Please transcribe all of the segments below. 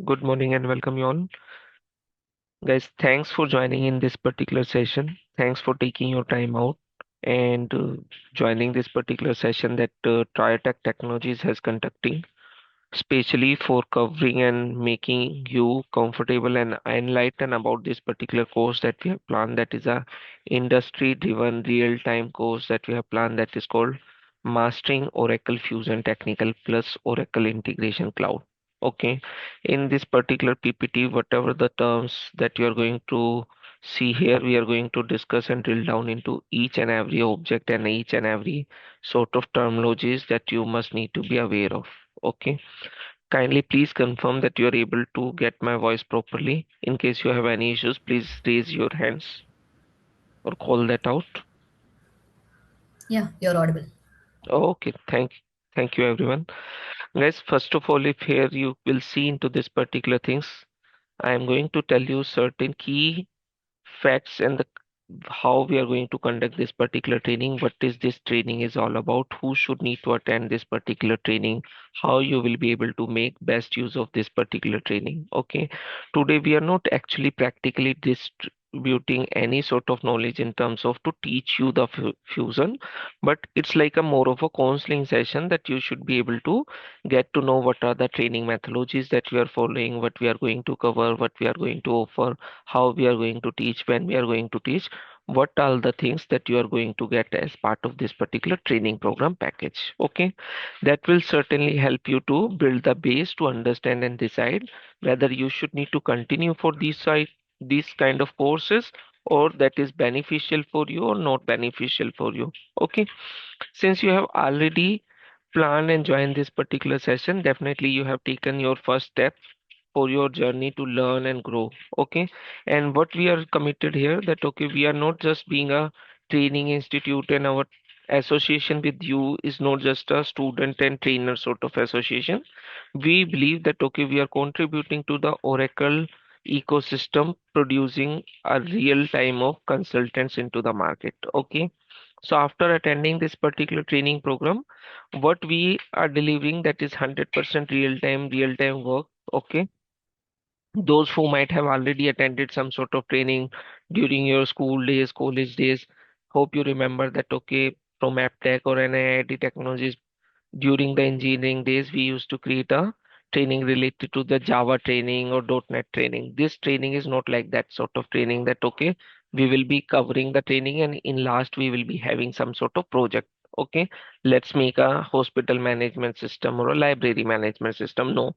Good morning and welcome you all. Guys, thanks for joining in this particular session. Thanks for taking your time out and joining this particular session that TrioTech Technologies has conducting, especially for covering and making you comfortable and enlightened about this particular course that we have planned. That is a industry-driven real-time course that we have planned that is called Mastering Oracle Fusion Technical plus Oracle Integration Cloud. Okay, in this particular PPT, whatever the terms that you are going to see here, we are going to discuss and drill down into each and every object and each and every sort of terminologies that you must need to be aware of. Okay, kindly please confirm that you are able to get my voice properly. In case you have any issues, please raise your hands or call that out. Yeah, you're audible. Okay, thank you everyone. Guys, first of all, if here you will see into this particular things, I am going to tell you certain key facts and the how we are going to conduct this particular training, what is this training is all about, who should need to attend this particular training, how you will be able to make best use of this particular training. Okay, today we are not actually practically distributing any sort of knowledge in terms of to teach you the fusion, but it's like a more of a counseling session that you should be able to get to know what are the training methodologies that we are following, what we are going to cover, what we are going to offer, how we are going to teach, when we are going to teach, what are the things that you are going to get as part of this particular training program package. Okay, that will certainly help you to build the base to understand and decide whether you should need to continue for these kind of courses, or that is beneficial for you or not beneficial for you. Okay, since you have already planned and joined this particular session, definitely you have taken your first step for your journey to learn and grow. Okay, and what we are committed here that okay, we are not just being a training institute, and our association with you is not just a student and trainer sort of association. We believe that okay, we are contributing to the Oracle ecosystem, producing a real time of consultants into the market. Okay, so after attending this particular training program, what we are delivering that is 100% real time work. Okay, those who might have already attended some sort of training during your school days, college days, hope you remember that okay, from AppTech or NIIT Technologies, during the engineering days, we used to create a training related to the Java training or .NET training. This training is not like that sort of training that okay, we will be covering the training and in last we will be having some sort of project. Okay, let's make a hospital management system or a library management system. No,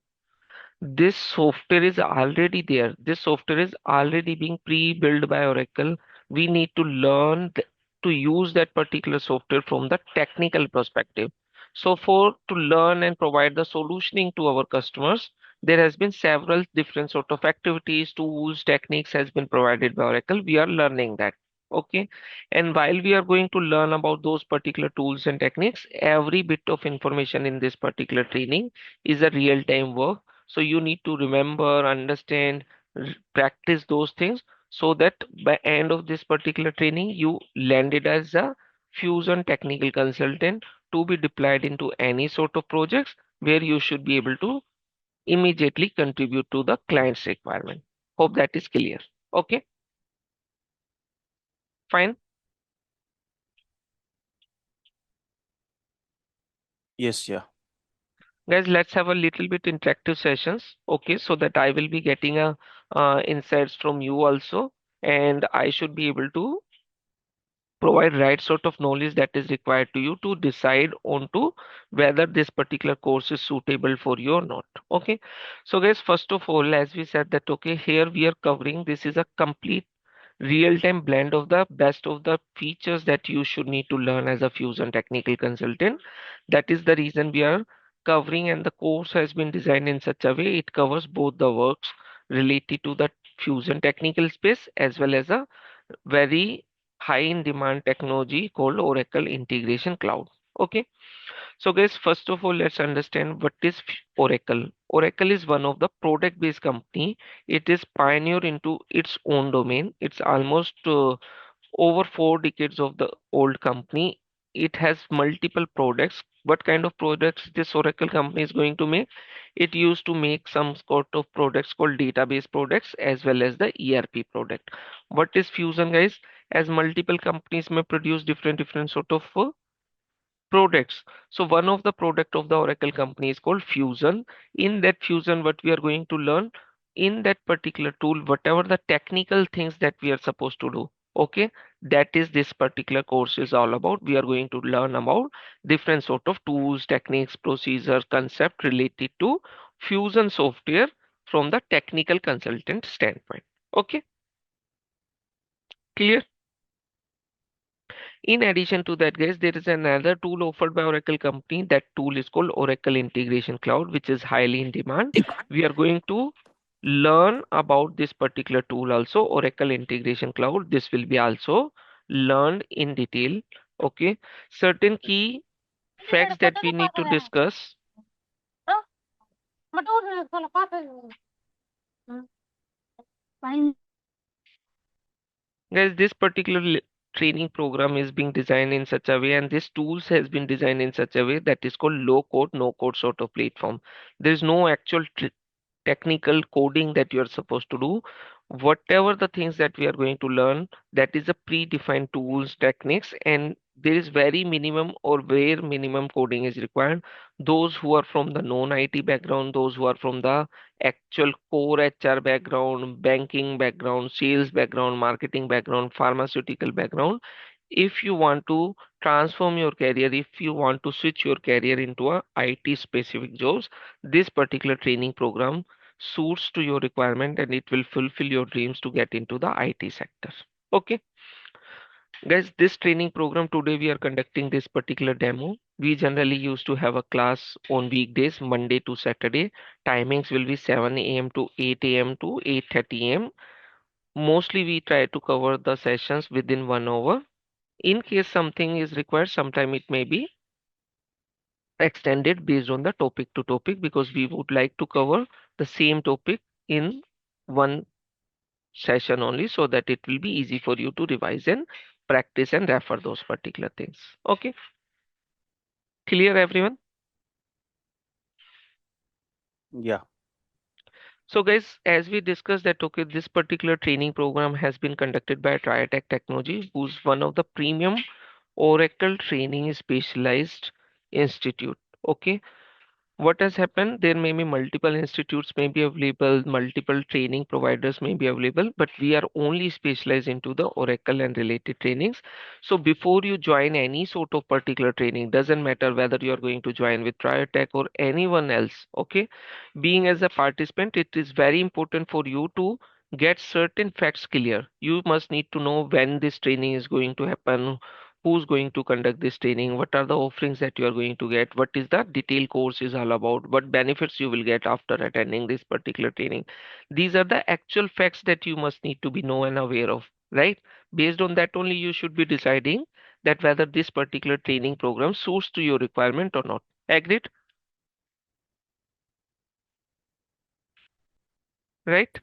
this software is already there. This software is already being pre-built by Oracle. We need to learn to use that particular software from the technical perspective. So for to learn and provide the solutioning to our customers, there has been several different sort of activities, tools, techniques has been provided by Oracle. We are learning that. Okay. And while we are going to learn about those particular tools and techniques, every bit of information in this particular training is a real-time work, so you need to remember, understand, practice those things so that by end of this particular training, you landed as a fusion technical consultant to be deployed into any sort of projects where you should be able to immediately contribute to the client's requirement. Hope that is clear. Okay, fine. Yes, yeah. Guys, let's have a little bit interactive sessions. Okay, so that I will be getting a insights from you also, and I should be able to provide right sort of knowledge that is required to you to decide on to whether this particular course is suitable for you or not. Okay, so guys, first of all, as we said that okay, here we are covering, this is a complete real-time blend of the best of the features that you should need to learn as a fusion technical consultant. That is the reason we are covering, and the course has been designed in such a way it covers both the works related to the fusion technical space as well as a very high in demand technology called Oracle Integration Cloud. Okay, so guys, first of all, let's understand what is Oracle. Oracle is one of the product based company. It is pioneer into its own domain. It's almost over 4 decades of the old company. it has multiple products. What kind of products this Oracle company is going to make? It used to make some sort of products called database products as well as the ERP product. What is Fusion, guys? As multiple companies may produce different sort of products. So one of the product of the Oracle company is called Fusion. In that Fusion, what we are going to learn in that particular tool, whatever the technical things that we are supposed to do. Okay, that is this particular course is all about. We are going to learn about different sort of tools, techniques, procedures, concept related to Fusion software from the technical consultant standpoint. Okay, clear? In addition to that, guys, there is another tool offered by Oracle company. That tool is called Oracle Integration Cloud, which is highly in demand. We are going to learn about this particular tool also, Oracle Integration Cloud. This will be also learned in detail. Okay. Certain key facts that we need to discuss. Guys, this particular training program is being designed in such a way, and this tools has been designed in such a way that is called low code, no code sort of platform. There is no actual technical coding that you are supposed to do. Whatever the things that we are going to learn, that is a predefined tools, techniques, and there is very minimum or where minimum coding is required. Those who are from the non-IT background, those who are from the actual core HR background, banking background, sales background, marketing background, pharmaceutical background, if you want to transform your career, if you want to switch your career into a IT specific jobs, this particular training program suits to your requirement and it will fulfill your dreams to get into the IT sector. Okay, guys, this training program today we are conducting this particular demo. We generally used to have a class on weekdays, Monday to Saturday. Timings will be 7 a.m. to 8 a.m. to 8:30 a.m. Mostly we try to cover the sessions within 1 hour. In case something is required, sometime it may be extended based on the topic to topic because we would like to cover the same topic in one session only so that it will be easy for you to revise and practice and refer those particular things. Okay, clear everyone? Yeah. So guys, as we discussed that, okay, this particular training program has been conducted by TrioTech Technology, who's one of the premium Oracle training specialized institute. Okay, what has happened, there may be multiple institutes may be available, multiple training providers may be available, but we are only specialized into the Oracle and related trainings. So before you join any sort of particular training, doesn't matter whether you are going to join with TrioTech or anyone else. Okay, being as a participant, it is very important for you to get certain facts clear. You must need to know when this training is going to happen, who's going to conduct this training, what are the offerings that you are going to get, what is the detailed course is all about, what benefits you will get after attending this particular training. These are the actual facts that you must need to be know and aware of, right? Based on that only you should be deciding that whether this particular training program suits to your requirement or not. Agreed? Right?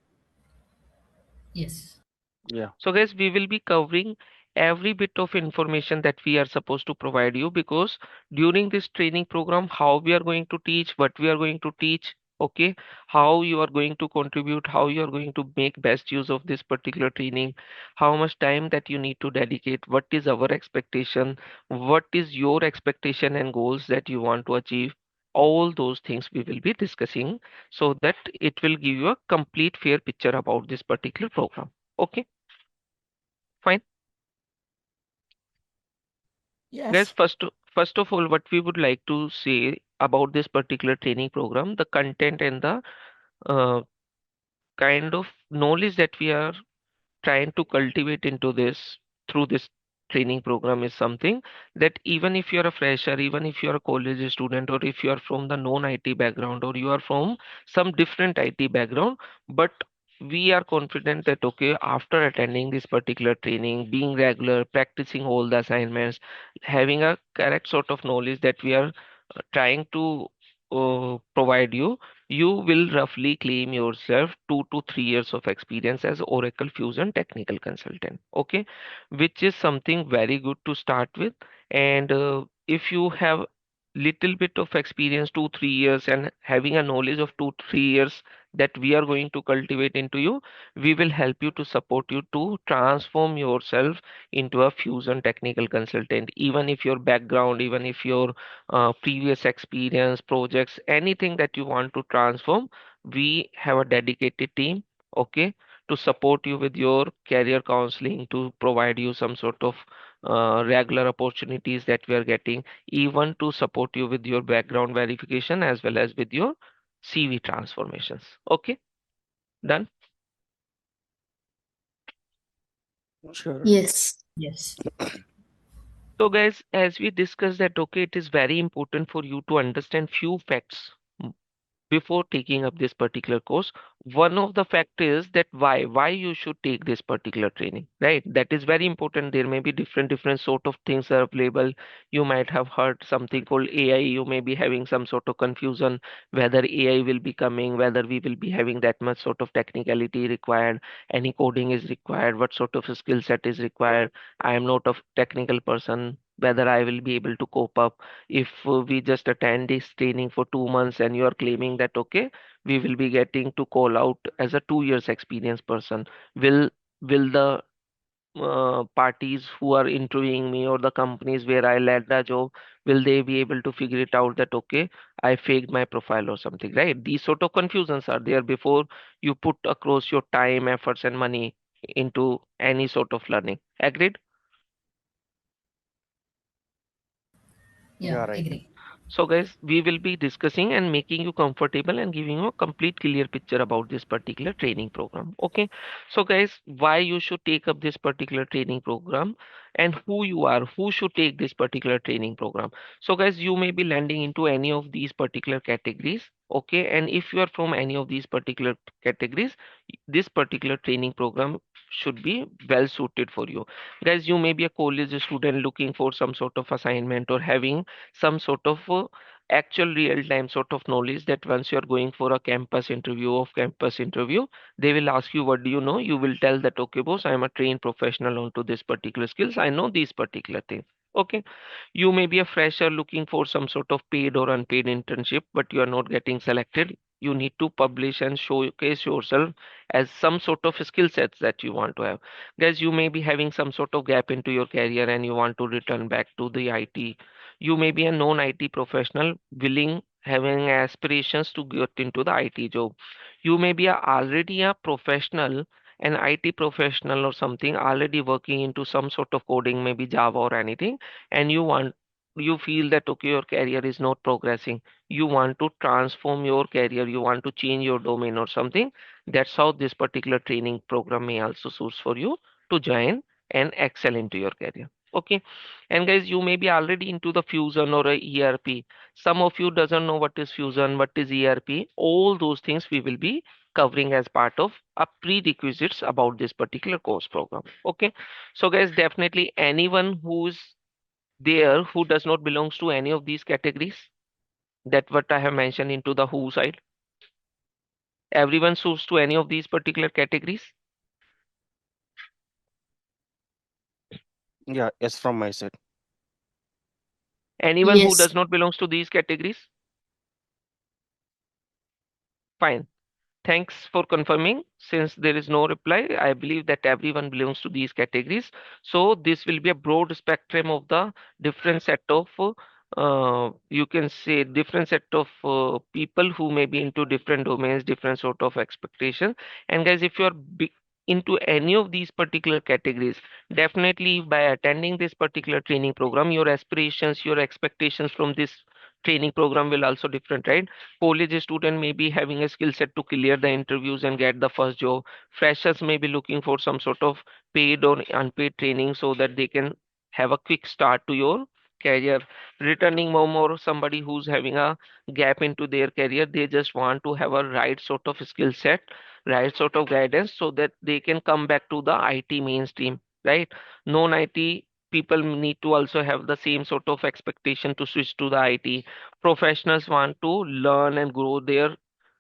Yes. Yeah. So guys, we will be covering every bit of information that we are supposed to provide you because during this training program, how we are going to teach, what we are going to teach, okay, how you are going to contribute, how you are going to make best use of this particular training, how much time that you need to dedicate, what is our expectation, what is your expectation and goals that you want to achieve. All those things we will be discussing so that it will give you a complete fair picture about this particular program. Okay. Fine. Guys, Yes. first of all, what we would like to say about this particular training program, the content and the uh, kind of knowledge that we are trying to cultivate into this through this training program is something that even if you're a fresher, even if you're a college student, or if you are from the non-IT background, or you are from some different IT background, but we are confident that okay, after attending this particular training, being regular, practicing all the assignments, having a correct sort of knowledge that we are trying to provide you, you will roughly claim yourself 2 to 3 years of experience as Oracle Fusion technical consultant. Okay, which is something very good to start with. And if you have little bit of experience, 2 3 years, and having a knowledge of 2 3 years that we are going to cultivate into you, we will help you to support you to transform yourself into a Fusion technical consultant. Even if your background, even if your previous experience, projects, anything that you want to transform, we have a dedicated team, okay, to support you with your career counseling, to provide you some sort of regular opportunities that we are getting, even to support you with your background verification as well as with your CV transformations. Okay, done. Sure. Yes. Yes. So, guys, as we discussed that, okay, it is very important for you to understand few facts before taking up this particular course. One of the fact is that why you should take this particular training, right? That is very important. There may be different sort of things are available. You might have heard something called AI. You may be having some sort of confusion whether AI will be coming, whether we will be having that much sort of technicality required, any coding is required, what sort of a skill set is required. I am not a technical person, whether I will be able to cope up if we just attend this training for 2 months and you are claiming that okay, we will be getting to call out as a 2 years experienced person. Will the parties who are interviewing me or the companies where I led the job, will they be able to figure it out that okay, I faked my profile or something, right? These sort of confusions are there before you put across your time, efforts, and money into any sort of learning. Agreed? Yeah, Yeah, right. agree. So, guys, we will be discussing and making you comfortable and giving you a complete clear picture about this particular training program. Okay. So, guys, why you should take up this particular training program and who you are, who should take this particular training program. So, guys, you may be landing into any of these particular categories. Okay. And if you are from any of these particular categories, this particular training program should be well suited for you. Guys, you may be a college student looking for some sort of assignment or having some sort of actual real time sort of knowledge that once you're going for a campus interview, they will ask you what do you know, you will tell that okay boss, I'm a trained professional onto this particular skills, I know these particular things. Okay, you may be a fresher looking for some sort of paid or unpaid internship but you are not getting selected. You need to publish and showcase yourself as some sort of skill sets that you want to have. Guys, you may be having some sort of gap into your career and you want to return back to the IT. You may be a non-IT professional willing, having aspirations to get into the IT job. You may be already a professional, an IT professional or something, already working into some sort of coding, maybe Java or anything, and you feel that okay, your career is not progressing. You want to transform your career, you want to change your domain or something. That's how this particular training program may also suits for you to join and excel into your career. Okay, and guys, you may be already into the Fusion or a ERP. Some of you doesn't know what is Fusion, what is ERP. All those things we will be covering as part of a prerequisites about this particular course program. Okay, so guys, definitely anyone who's there who does not belongs to any of these categories, that what I have mentioned into the who side. Everyone suits to any of these particular categories. Yeah, yes, from my side. Anyone who Yes. does not belongs to these categories, fine. Thanks for confirming. Since there is no reply, I believe that everyone belongs to these categories. So this will be a broad spectrum of the different set of, you can say, different set of people who may be into different domains, different sort of expectations. And guys, if you are into any of these particular categories, definitely by attending this particular training program, your aspirations, your expectations from this training program will also different, right? College student may be having a skill set to clear the interviews and get the first job. Freshers may be looking for some sort of paid or unpaid training so that they can have a quick start to your career. Returning mom or somebody who's having a gap into their career, they just want to have a right sort of skill set, right sort of guidance so that they can come back to the IT mainstream, right? Non-IT people need to also have the same sort of expectation to switch to the IT. Professionals want to learn and grow their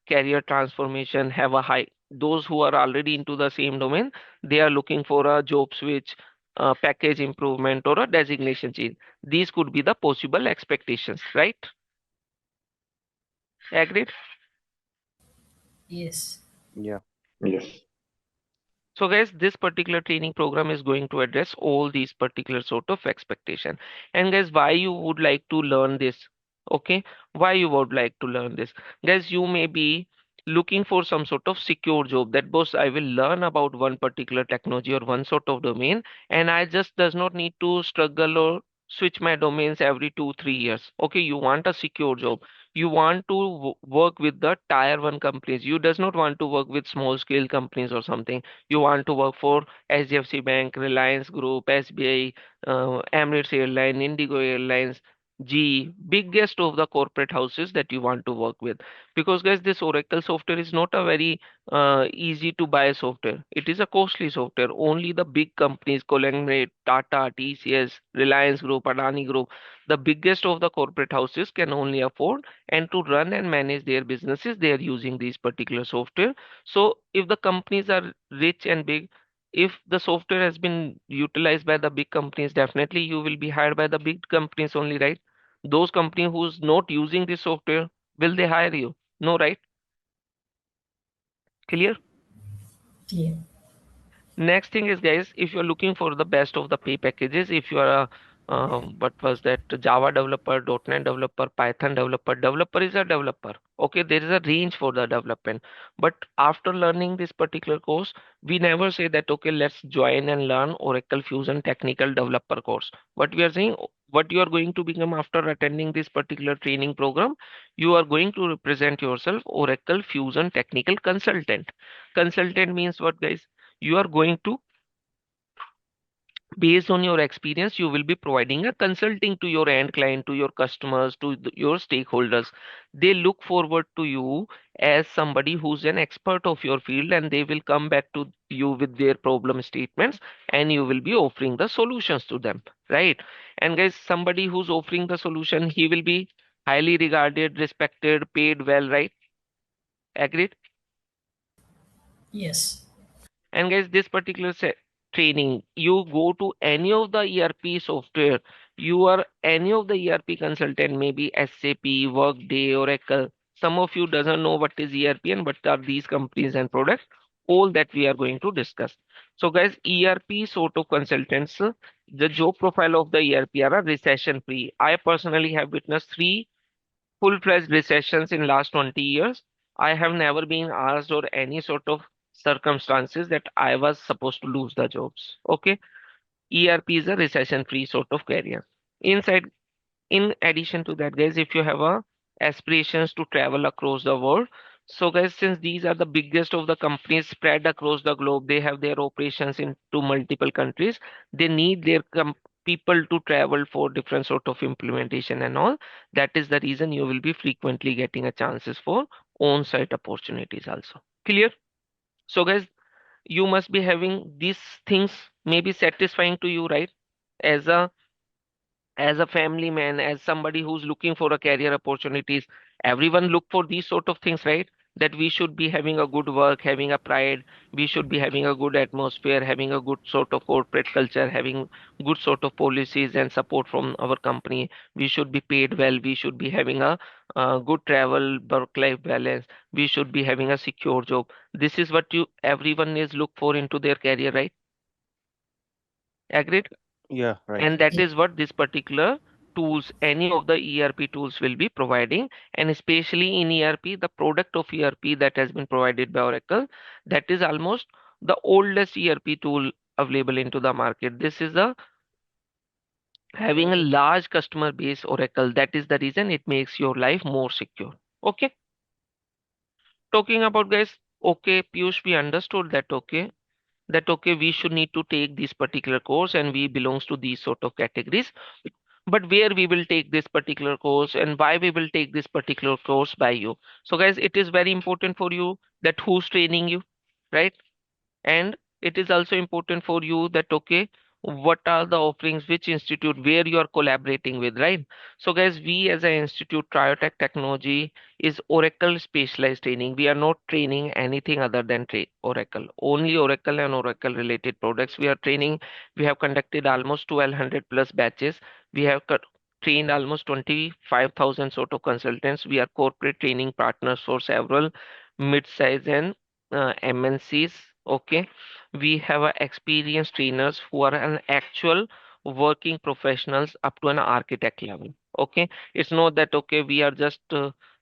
career transformation, have a high. Those who are already into the same domain, they are looking for a job switch, package improvement, or a designation change. These could be the possible expectations, right? Agreed? Yes. Yeah. Yes. So guys, this particular training program is going to address all these particular sort of expectation. And guys, why you would like to learn this? Okay, why you would like to learn this? Guys, you may be looking for some sort of secure job that boss I will learn about one particular technology or one sort of domain, and I just does not need to struggle or switch my domains every 2 3 years. Okay, you want a secure job. You want to work with the tier one companies. You does not want to work with small scale companies or something. You want to work for HDFC Bank, Reliance Group, SBI, Emirates Airline, Indigo Airlines, GE, biggest of the corporate houses that you want to work with. Because guys, this Oracle software is not a very easy to buy software. It is a costly software. Only the big companies, Conglomerate, Tata, TCS, Reliance Group, Adani Group, the biggest of the corporate houses can only afford, and to run and manage their businesses, they are using these particular software. So if the companies are rich and big, if the software has been utilized by the big companies, definitely you will be hired by the big companies only, right? Those companies who's not using this software, will they hire you? No, right? Clear? Yeah. Next thing is, guys, if you're looking for the best of the pay packages, if you are a what was that Java developer, .NET developer, Python developer, developer is a developer. Okay, there is a range for the development. But after learning this particular course, we never say that okay, let's join and learn Oracle Fusion Technical Developer course. What we are saying, what you are going to become after attending this particular training program, you are going to represent yourself Oracle Fusion Technical Consultant. Consultant means what, guys? You are going to, based on your experience, you will be providing a consulting to your end client, to your customers, to your stakeholders. They look forward to you as somebody who's an expert of your field, and they will come back to you with their problem statements, and you will be offering the solutions to them, right? And guys, somebody who's offering the solution, he will be highly regarded, respected, paid well, right? Agreed? Yes. And guys, this particular training, you go to any of the ERP software, you are any of the ERP consultant, maybe SAP, Workday, Oracle. Some of you doesn't know what is ERP and what are these companies and products. All that we are going to discuss. So guys, ERP sort of consultants, the job profile of the ERP are a recession free. I personally have witnessed three full-fledged recessions in last 20 years. I have never been asked or any sort of circumstances that I was supposed to lose the jobs. Okay. ERP is a recession-free sort of career. Inside, in addition to that, guys, if you have a aspirations to travel across the world, so guys, since these are the biggest of the companies spread across the globe, they have their operations into multiple countries. They need their people to travel for different sort of implementation and all. That is the reason you will be frequently getting a chances for on-site opportunities also. Clear? So guys, you must be having these things maybe satisfying to you, right? As a family man, as somebody who's looking for a career opportunities, everyone look for these sort of things, right? That we should be having a good work, having a pride, we should be having a good atmosphere, having a good sort of corporate culture, having good sort of policies and support from our company. We should be paid well, we should be having a good travel, work life balance, we should be having a secure job. This is what you everyone is look for into their career, right? Agreed? Yeah. Right. And that Yeah. is what this particular tools, any of the ERP tools will be providing. And especially in ERP, the product of ERP that has been provided by Oracle, that is almost the oldest ERP tool available into the market. This is a having a large customer base Oracle. That is the reason it makes your life more secure. Okay. Talking about, guys, okay, Piyush, we understood that. Okay, that okay, we should need to take this particular course and we belongs to these sort of categories. But where we will take this particular course and why we will take this particular course by you. So guys, it is very important for you that who's training you, right? And it is also important for you that okay, what are the offerings, which institute, where you are collaborating with, right? So guys, we as an institute, TrioTech Technology is Oracle specialized training. We are not training anything other than Oracle. Only Oracle and Oracle related products we are training. We have conducted almost 1200 plus batches. We have trained almost 25,000 sort of consultants. We are corporate training partners for several mid-size and MNCs. Okay, we have experienced trainers who are an actual working professionals up to an architect level. Okay, it's not that okay we are just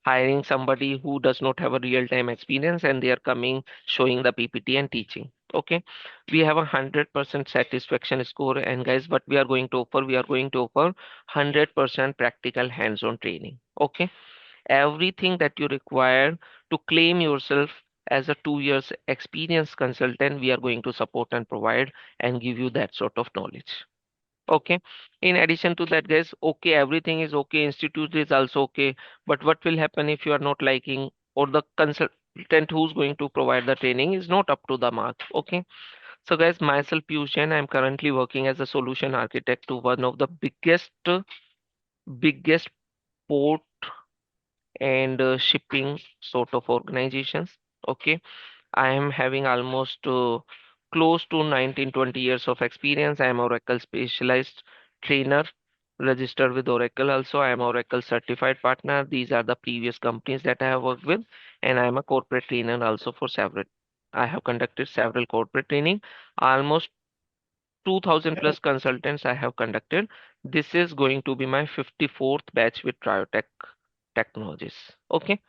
hiring somebody who does not have a real time experience and they are coming showing the PPT and teaching. Okay, we have 100% satisfaction score, and guys, what we are going to offer, we are going to offer 100% practical hands-on training. Okay, everything that you require to claim yourself as a 2 years experience consultant, we are going to support and provide and give you that sort of knowledge. Okay, in addition to that, guys, okay, everything is okay, institute is also okay, but what will happen if you are not liking, or the consultant who's going to provide the training is not up to the mark? Okay, so guys, myself Piyush Jain, I'm currently working as a solution architect to one of the biggest port and shipping sort of organizations. Okay, I am having almost close to 19-20 years of experience. I am Oracle specialized trainer, registered with Oracle. Also, I am Oracle certified partner. These are the previous companies that I have worked with, and I am a corporate trainer also for several. I have conducted several corporate training. Almost 2000 plus consultants I have conducted. This is going to be my 54th batch with TrioTech Technologies. Okay.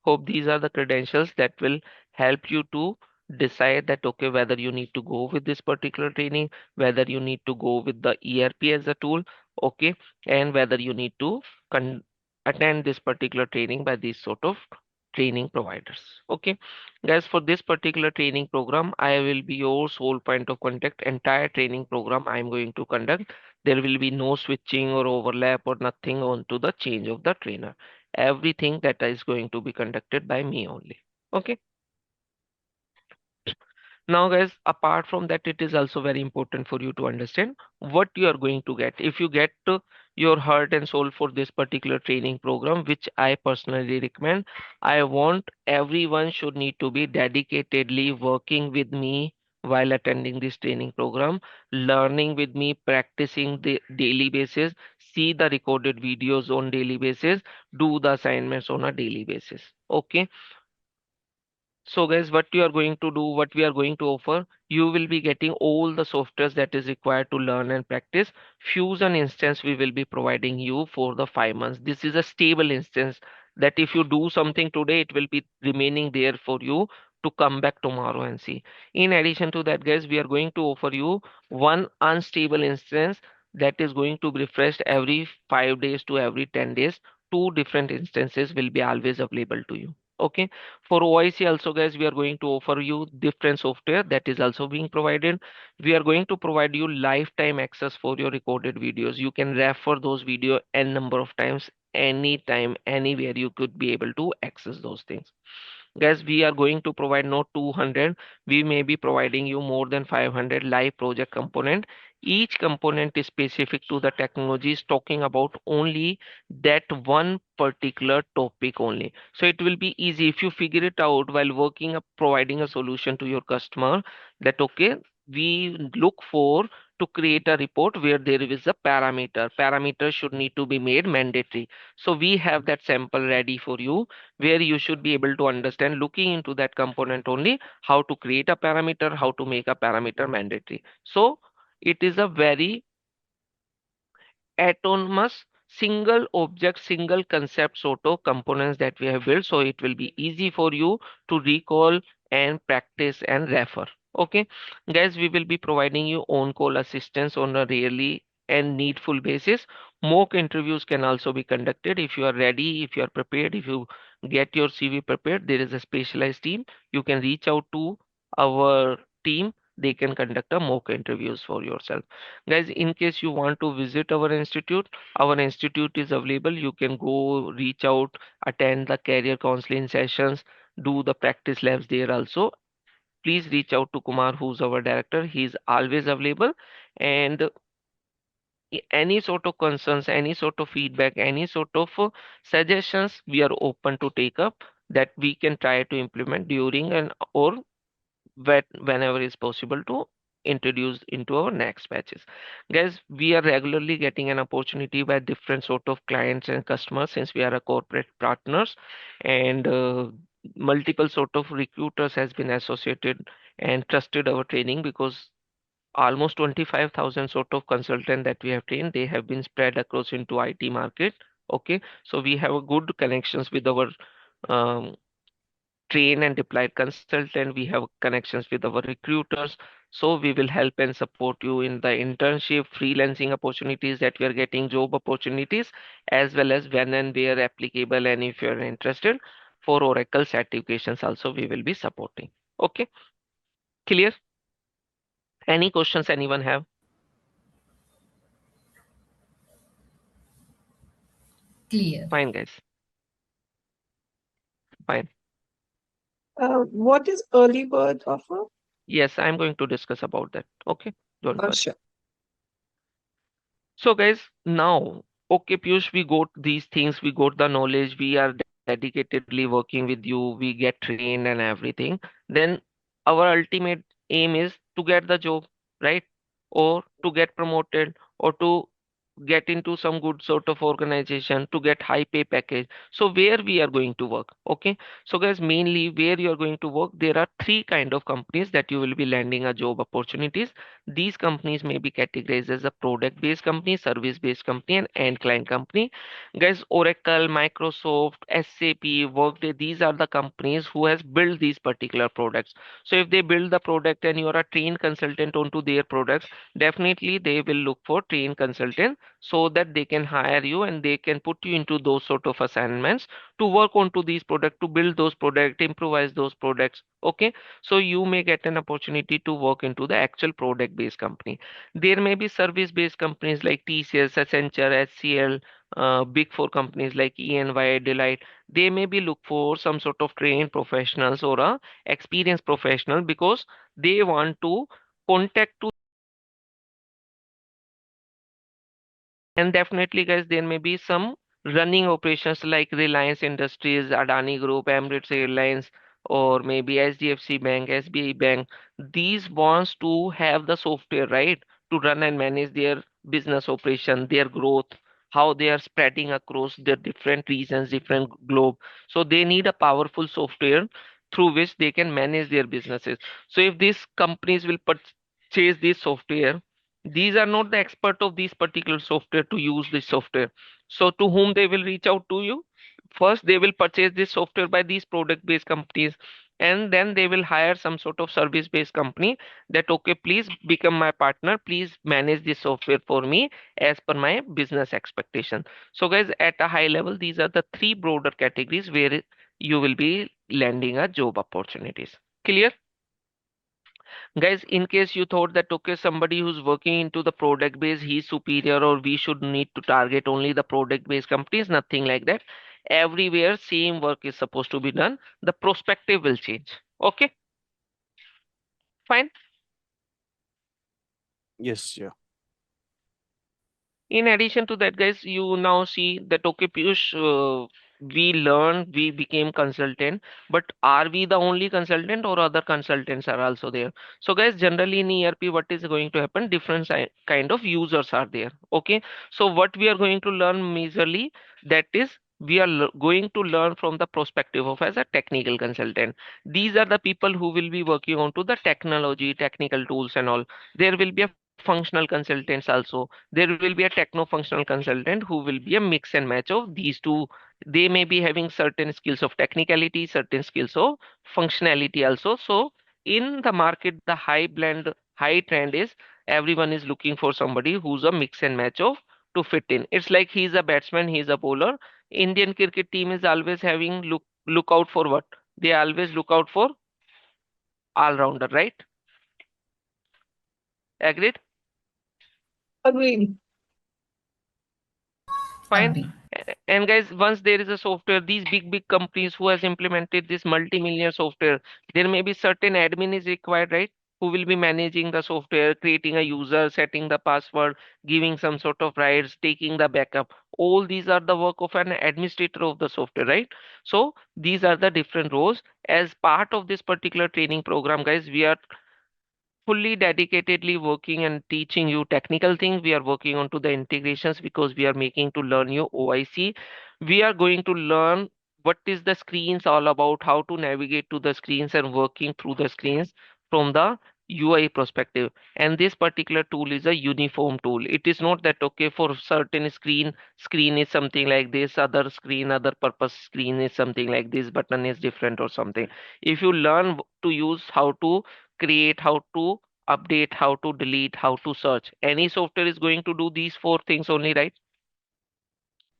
Hope these are the credentials that will help you to decide that okay, whether you need to go with this particular training, whether you need to go with the ERP as a tool, okay, and whether you need to attend this particular training by these sort of training providers. Okay, guys, for this particular training program, I will be your sole point of contact. Entire training program I am going to conduct. There will be no switching or overlap or nothing onto the change of the trainer. Everything that is going to be conducted by me only. Okay. Now, guys, apart from that, it is also very important for you to understand what you are going to get. If you get your heart and soul for this particular training program, which I personally recommend, I want everyone should need to be dedicatedly working with me while attending this training program, learning with me, practicing the daily basis, see the recorded videos on daily basis, do the assignments on a daily basis. Okay, so guys, what you are going to do, what we are going to offer, you will be getting all the softwares that is required to learn and practice. Fusion instance we will be providing you for the 5 months. This is a stable instance that if you do something today, it will be remaining there for you to come back tomorrow and see. In addition to that, guys, we are going to offer you one unstable instance that is going to be refreshed every 5 days to every 10 days. Two different instances will be always available to you. Okay, for OIC also, guys, we are going to offer you different software that is also being provided. We are going to provide you lifetime access for your recorded videos. You can refer those video n number of times, anytime, anywhere you could be able to access those things. Guys, we are going to provide not 200, we may be providing you more than 500 live project component. Each component is specific to the technologies, talking about only that one particular topic only. So it will be easy if you figure it out while working up providing a solution to your customer, that okay, we look for to create a report where there is a parameter should need to be made mandatory. So we have that sample ready for you, where you should be able to understand, looking into that component only, how to create a parameter, how to make a parameter mandatory. So it is a very autonomous single object, single concept sort of components that we have built. So it will be easy for you to recall and practice and refer. Okay, guys, we will be providing you on call assistance on a really and needful basis. Mock interviews can also be conducted if you are ready, if you are prepared, if you get your CV prepared. There is a specialized team. You can reach out to our team. They can conduct a mock interviews for yourself. Guys, in case you want to visit our institute is available. You can go reach out, attend the career counseling sessions, do the practice labs there also. Please reach out to Kumar, who's our director. He is always available. And any sort of concerns, any sort of feedback, any sort of suggestions, we are open to take up that we can try to implement during and or whenever is possible to introduce into our next batches. Guys, we are regularly getting an opportunity by different sort of clients and customers since we are a corporate partners, and multiple sort of recruiters has been associated and trusted our training because almost 25,000 sort of consultant that we have trained, they have been spread across into IT market. Okay, so we have a good connections with our um, train and deployed consultant. We have connections with our recruiters. So we will help and support you in the internship, freelancing opportunities that we are getting, job opportunities, as well as when and where applicable. And if you're interested for Oracle certifications also, we will be supporting. Okay, clear? Any questions anyone have? Clear. Fine, guys. Fine. What is early bird offer? Yes, I'm going to discuss about that. Okay, don't worry. Sure. So, guys, now, okay, Piyush, we got these things, we got the knowledge, we are dedicatedly working with you, we get trained and everything. Then our ultimate aim is to get the job, right? Or to get promoted, or to get into some good sort of organization, to get high pay package. So where we are going to work? Okay, so guys, mainly where you are going to work, there are three kind of companies that you will be landing a job opportunities. These companies may be categorized as a product based company, service based company, and end client company. Guys, Oracle, Microsoft, SAP, Workday, these are the companies who has built these particular products. So if they build the product and you are a trained consultant onto their products, definitely they will look for trained consultant so that they can hire you and they can put you into those sort of assignments to work onto these products, to build those products, improvise those products. Okay, so you may get an opportunity to work into the actual product based company. There may be service based companies like TCS, Accenture, HCL, big four companies like ENY, Deloitte. They may be look for some sort of trained professionals or a experienced professional because they want to contact to. And definitely, guys, there may be some running operations like Reliance Industries, Adani Group, Emirates Airlines, or maybe HDFC Bank, SBI Bank. These wants to have the software, right, to run and manage their business operation, their growth, how they are spreading across the different regions, different globe. So they need a powerful software through which they can manage their businesses. So if these companies will purchase this software, these are not the expert of this particular software to use this software. So to whom they will reach out to you? First, they will purchase this software by these product based companies, and then they will hire some sort of service based company that, okay, please become my partner, please manage this software for me as per my business expectation. So guys, at a high level, these are the three broader categories where you will be landing a job opportunities. Clear? Guys, in case you thought that, okay, somebody who's working into the product base, he's superior, or we should need to target only the product based companies, nothing like that. Everywhere, same work is supposed to be done. The perspective will change. Okay, fine. Yes, yeah. In addition to that, guys, you now see that, okay, Piyush, we learned, we became consultant, but are we the only consultant or other consultants are also there? So, guys, generally in ERP, what is going to happen? Different kind of users are there. Okay, so what we are going to learn majorly, that is, we are going to learn from the perspective of as a technical consultant. These are the people who will be working on to the technology, technical tools and all. There will be a functional consultants also. There will be a techno functional consultant who will be a mix and match of these two. They may be having certain skills of technicality, certain skills of functionality also. So in the market, the high blend, high trend is everyone is looking for somebody who's a mix and match of to fit in. It's like he's a batsman, he's a bowler. Indian cricket team is always having look out for what? They always look out for all rounder, right? Agreed? Agreed. Fine. Agree. And guys, once there is a software, these big companies who has implemented this multi-million software, there may be certain admin is required, right? who will be managing the software, creating a user, setting the password, giving some sort of rights, taking the backup. All these are the work of an administrator of the software, right? So these are the different roles. As part of this particular training program, guys, we are fully dedicatedly working and teaching you technical things. We are working on to the integrations because we are making to learn your OIC. We are going to learn what is the screens all about, how to navigate to the screens and working through the screens from the UI perspective. And this particular tool is a uniform tool. It is not that okay for certain screen is something like this, other screen, other purpose screen is something like this, button is different or something. If you learn to use how to create, how to update, how to delete, how to search. Any software is going to do these four things only, right?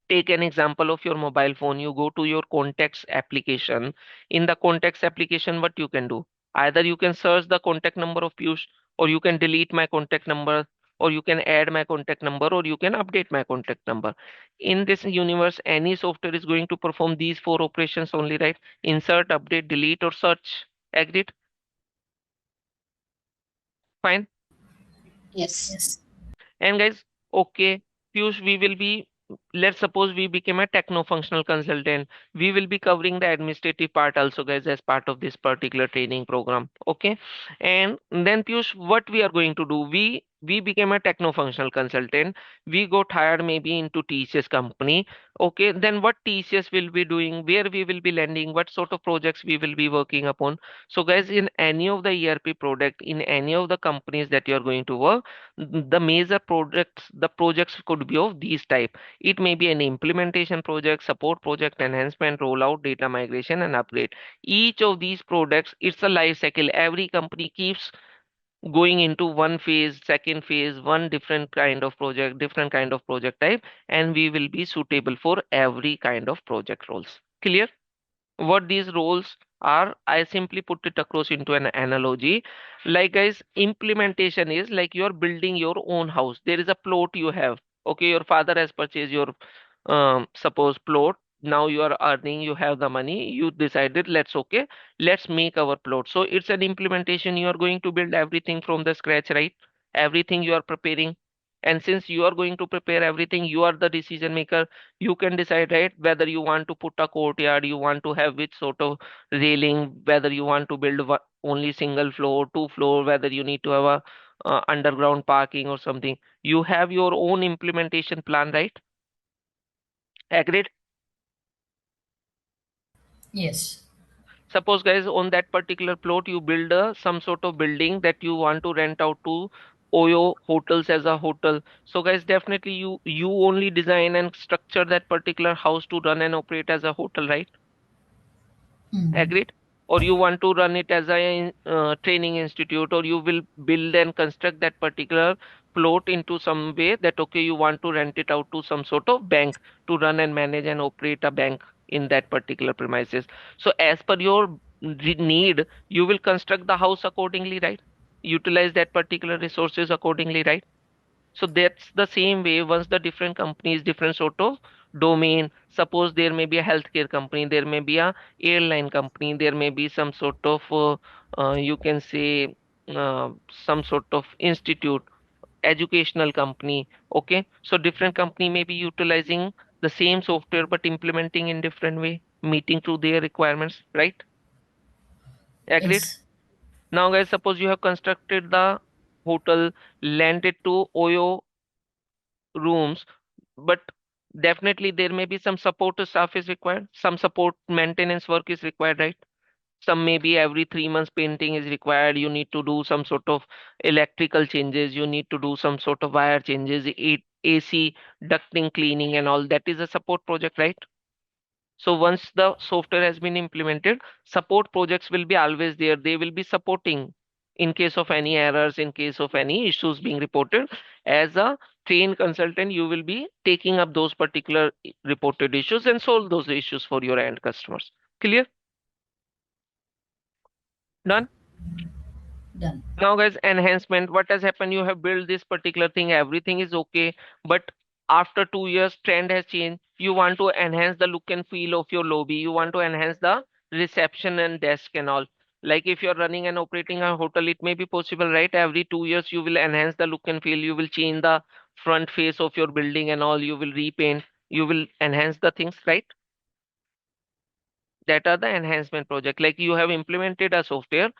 Take an example of your mobile phone. You go to your contacts application. In the contacts application, what you can do? Either you can search the contact number of Piyush, or you can delete my contact number, or you can add my contact number, or you can update my contact number. In this universe, any software is going to perform these four operations only, right? Insert, update, delete, or search. Agreed? Fine. Yes. Yes. And guys, okay, Piyush, let's suppose we became a techno-functional consultant. We will be covering the administrative part also, guys, as part of this particular training program. Okay. And then Piyush, what we are going to do? We became a techno-functional consultant. We got hired maybe into TCS company. Okay. Then what TCS will be doing, where we will be landing, what sort of projects we will be working upon. So, guys, in any of the ERP product, in any of the companies that you are going to work, the projects could be of these type. It may be an implementation project, support project, enhancement, rollout, data migration, and upgrade. Each of these products, it's a life cycle. Every company keeps going into one phase, second phase, one different kind of project, different kind of project type, and we will be suitable for every kind of project roles. Clear? What these roles are, I simply put it across into an analogy. Like, guys, implementation is like you're building your own house. There is a plot you have. Okay, your father has purchased your suppose plot. Now you are earning, you have the money, you decided let's make our plot. So it's an implementation. You are going to build everything from the scratch, right? Everything you are preparing. And since you are going to prepare everything, you are the decision maker. You can decide, right, whether you want to put a courtyard, you want to have which sort of railing, whether you want to build only single floor, two floor, whether you need to have a underground parking or something. You have your own implementation plan, right? Agreed? Yes. Suppose, guys, on that particular plot, you build some sort of building that you want to rent out to OYO hotels as a hotel. So, guys, definitely you only design and structure that particular house to run and operate as a hotel, right? Mm. Agreed? Or you want to run it as a training institute, or you will build and construct that particular plot into some way that okay, you want to rent it out to some sort of bank to run and manage and operate a bank in that particular premises. So as per your need, you will construct the house accordingly, right? Utilize that particular resources accordingly, right? So that's the same way. Once the different companies, different sort of domain, suppose there may be a healthcare company, there may be a airline company, there may be some sort of you can say some sort of institute, educational company. Okay, so different company may be utilizing the same software but implementing in different way, meeting to their requirements, right? Agreed? Yes. Now, guys, suppose you have constructed the hotel, landed to OYO rooms, but definitely there may be some support staff is required, some support maintenance work is required, right? Some maybe every 3 months painting is required. You need to do some sort of electrical changes, you need to do some sort of wire changes, AC ducting cleaning and all that is a support project, right? So once the software has been implemented, support projects will be always there. They will be supporting in case of any errors, in case of any issues being reported. As a trained consultant, you will be taking up those particular reported issues and solve those issues for your end customers. Clear? Done? Done. Now, guys, enhancement. What has happened? You have built this particular thing, everything is okay, but after 2 years, trend has changed. You want to enhance the look and feel of your lobby. You want to enhance the reception and desk and all. Like if you're running and operating a hotel, it may be possible, right? Every 2 years, you will enhance the look and feel. You will change the front face of your building and all. You will repaint. You will enhance the things, right? That are the enhancement project. Like you have implemented a software,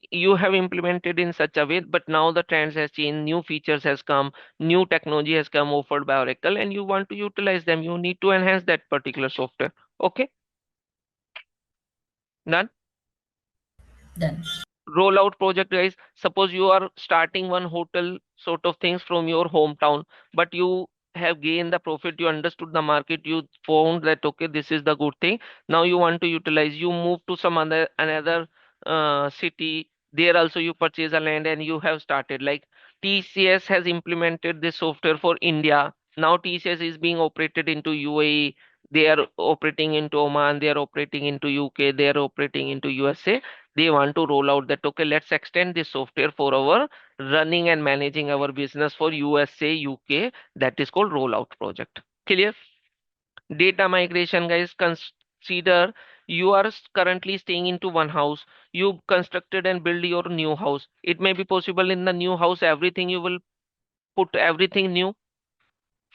you have implemented in such a way, but now the trends has changed, new features has come, new technology has come offered by Oracle, and you want to utilize them. You need to enhance that particular software. Okay, done. Done. Rollout project, guys. Suppose you are starting one hotel sort of things from your hometown, but you have gained the profit, you understood the market, you found that okay, this is the good thing. Now you want to utilize, you move to some other another city. There also you purchase a land and you have started. Like TCS has implemented this software for India. Now TCS is being operated into UAE. They are operating into Oman. They are operating into UK. They are operating into USA. They want to roll out that okay, let's extend this software for our running and managing our business for USA, UK. That is called rollout project. Clear? Data migration, guys. Consider you are currently staying into one house. You constructed and build your new house. It may be possible in the new house, everything you will put everything new.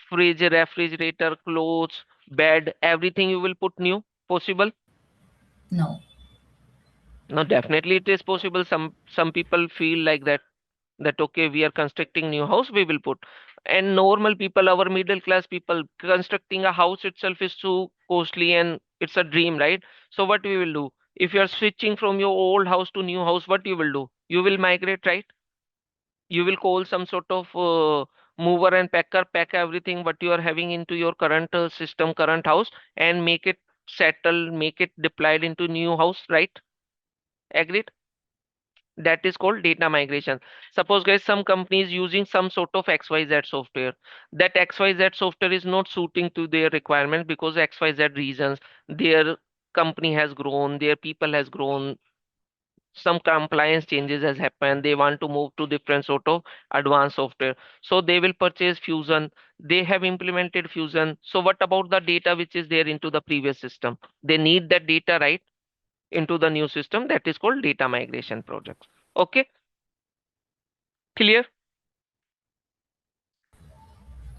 Fridge, refrigerator, clothes, bed, everything you will put new. Possible? No. No, definitely it is possible. Some people feel like that okay, we are constructing new house, we will put. And normal people, our middle class people, constructing a house itself is too costly and it's a dream, right? So what we will do, if you are switching from your old house to new house, what you will do, you will migrate, right? You will call some sort of mover and packer, pack everything what you are having into your current system, current house, and make it settle, make it deployed into new house, right? Agreed? That is called data migration. Suppose, guys, some companies using some sort of XYZ software. That XYZ software is not suiting to their requirement because XYZ reasons. Their company has grown, their people has grown, some compliance changes has happened. They want to move to different sort of advanced software. So they will purchase Fusion. They have implemented Fusion. So what about the data which is there into the previous system? They need that data, right, into the new system. That is called data migration project. Okay, clear?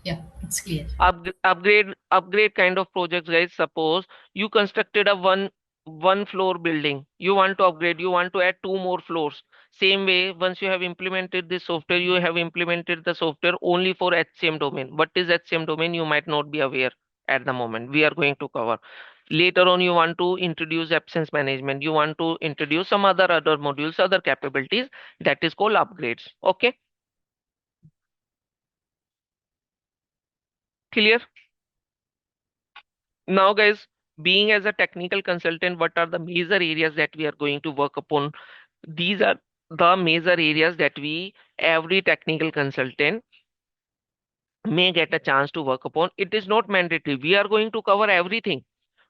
Yeah, it's clear. Upgrade kind of projects, guys. Suppose you constructed a one floor building, you want to upgrade, you want to add two more floors. Same way, once you have implemented this software, you have implemented the software only for HCM domain. What is HCM domain? You might not be aware at the moment. We are going to cover later on. You want to introduce absence management, you want to introduce some other modules, other capabilities. That is called upgrades. Okay, clear? Now, guys, being as a technical consultant, what are the major areas that we are going to work upon? These are the major areas that every technical consultant may get a chance to work upon. It is not mandatory. We are going to cover everything.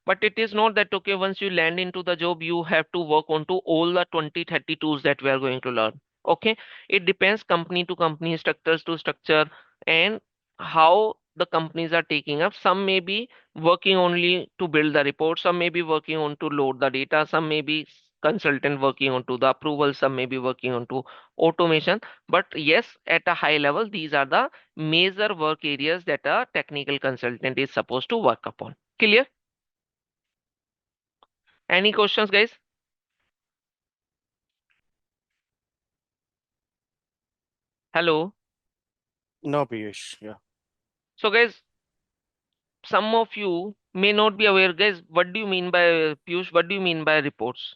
But it is not that, okay, once you land into the job, you have to work on to all the 20, 30 tools that we are going to learn. Okay. It depends company to company, structures to structure, and how the companies are taking up. Some may be working only to build the report. Some may be working on to load the data. Some may be consultant working on to the approval. Some may be working on to automation. But yes, at a high level, these are the major work areas that a technical consultant is supposed to work upon. Clear? Any questions, guys? Hello. No, Piyush. Yeah. So, guys, some of you may not be aware, guys. What do you mean by Piyush? What do you mean by reports?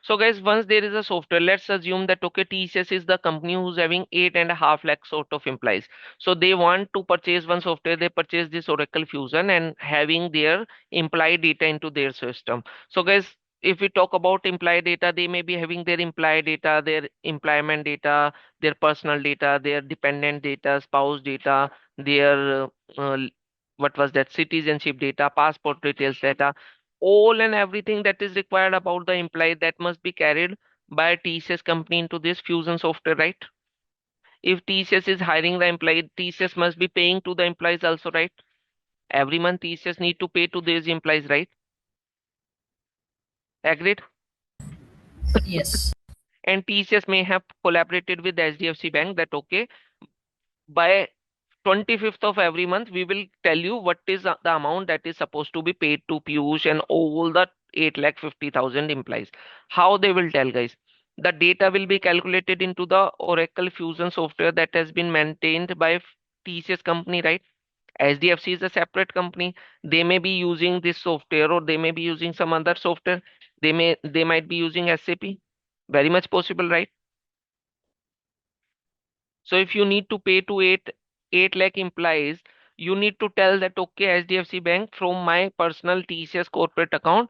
So, guys, once there is a software, let's assume that okay, TCS is the company who's having 8.5 lakh sort of employees. So they want to purchase one software. They purchase this Oracle Fusion and having their employee data into their system. So, guys, if we talk about employee data, they may be having their employee data, their employment data, their personal data, their dependent data, spouse data, their what was that citizenship data, passport details data, all and everything that is required about the employee that must be carried by TCS company into this Fusion software, right? If TCS is hiring the employee, TCS must be paying to the employees also, right? Every month TCS need to pay to these employees, right? Agreed? Yes. and TCS may have collaborated with HDFC Bank that okay, by 25th of every month we will tell you what is the amount that is supposed to be paid to Piyush and all the 8,50,000 implies. How they will tell, guys? The data will be calculated into the Oracle Fusion software that has been maintained by TCS company, right? HDFC is a separate company. They may be using this software or they may be using some other software. They might be using SAP. Very much possible, right? So if you need to pay to 8 lakh implies, you need to tell that okay, HDFC Bank from my personal TCS corporate account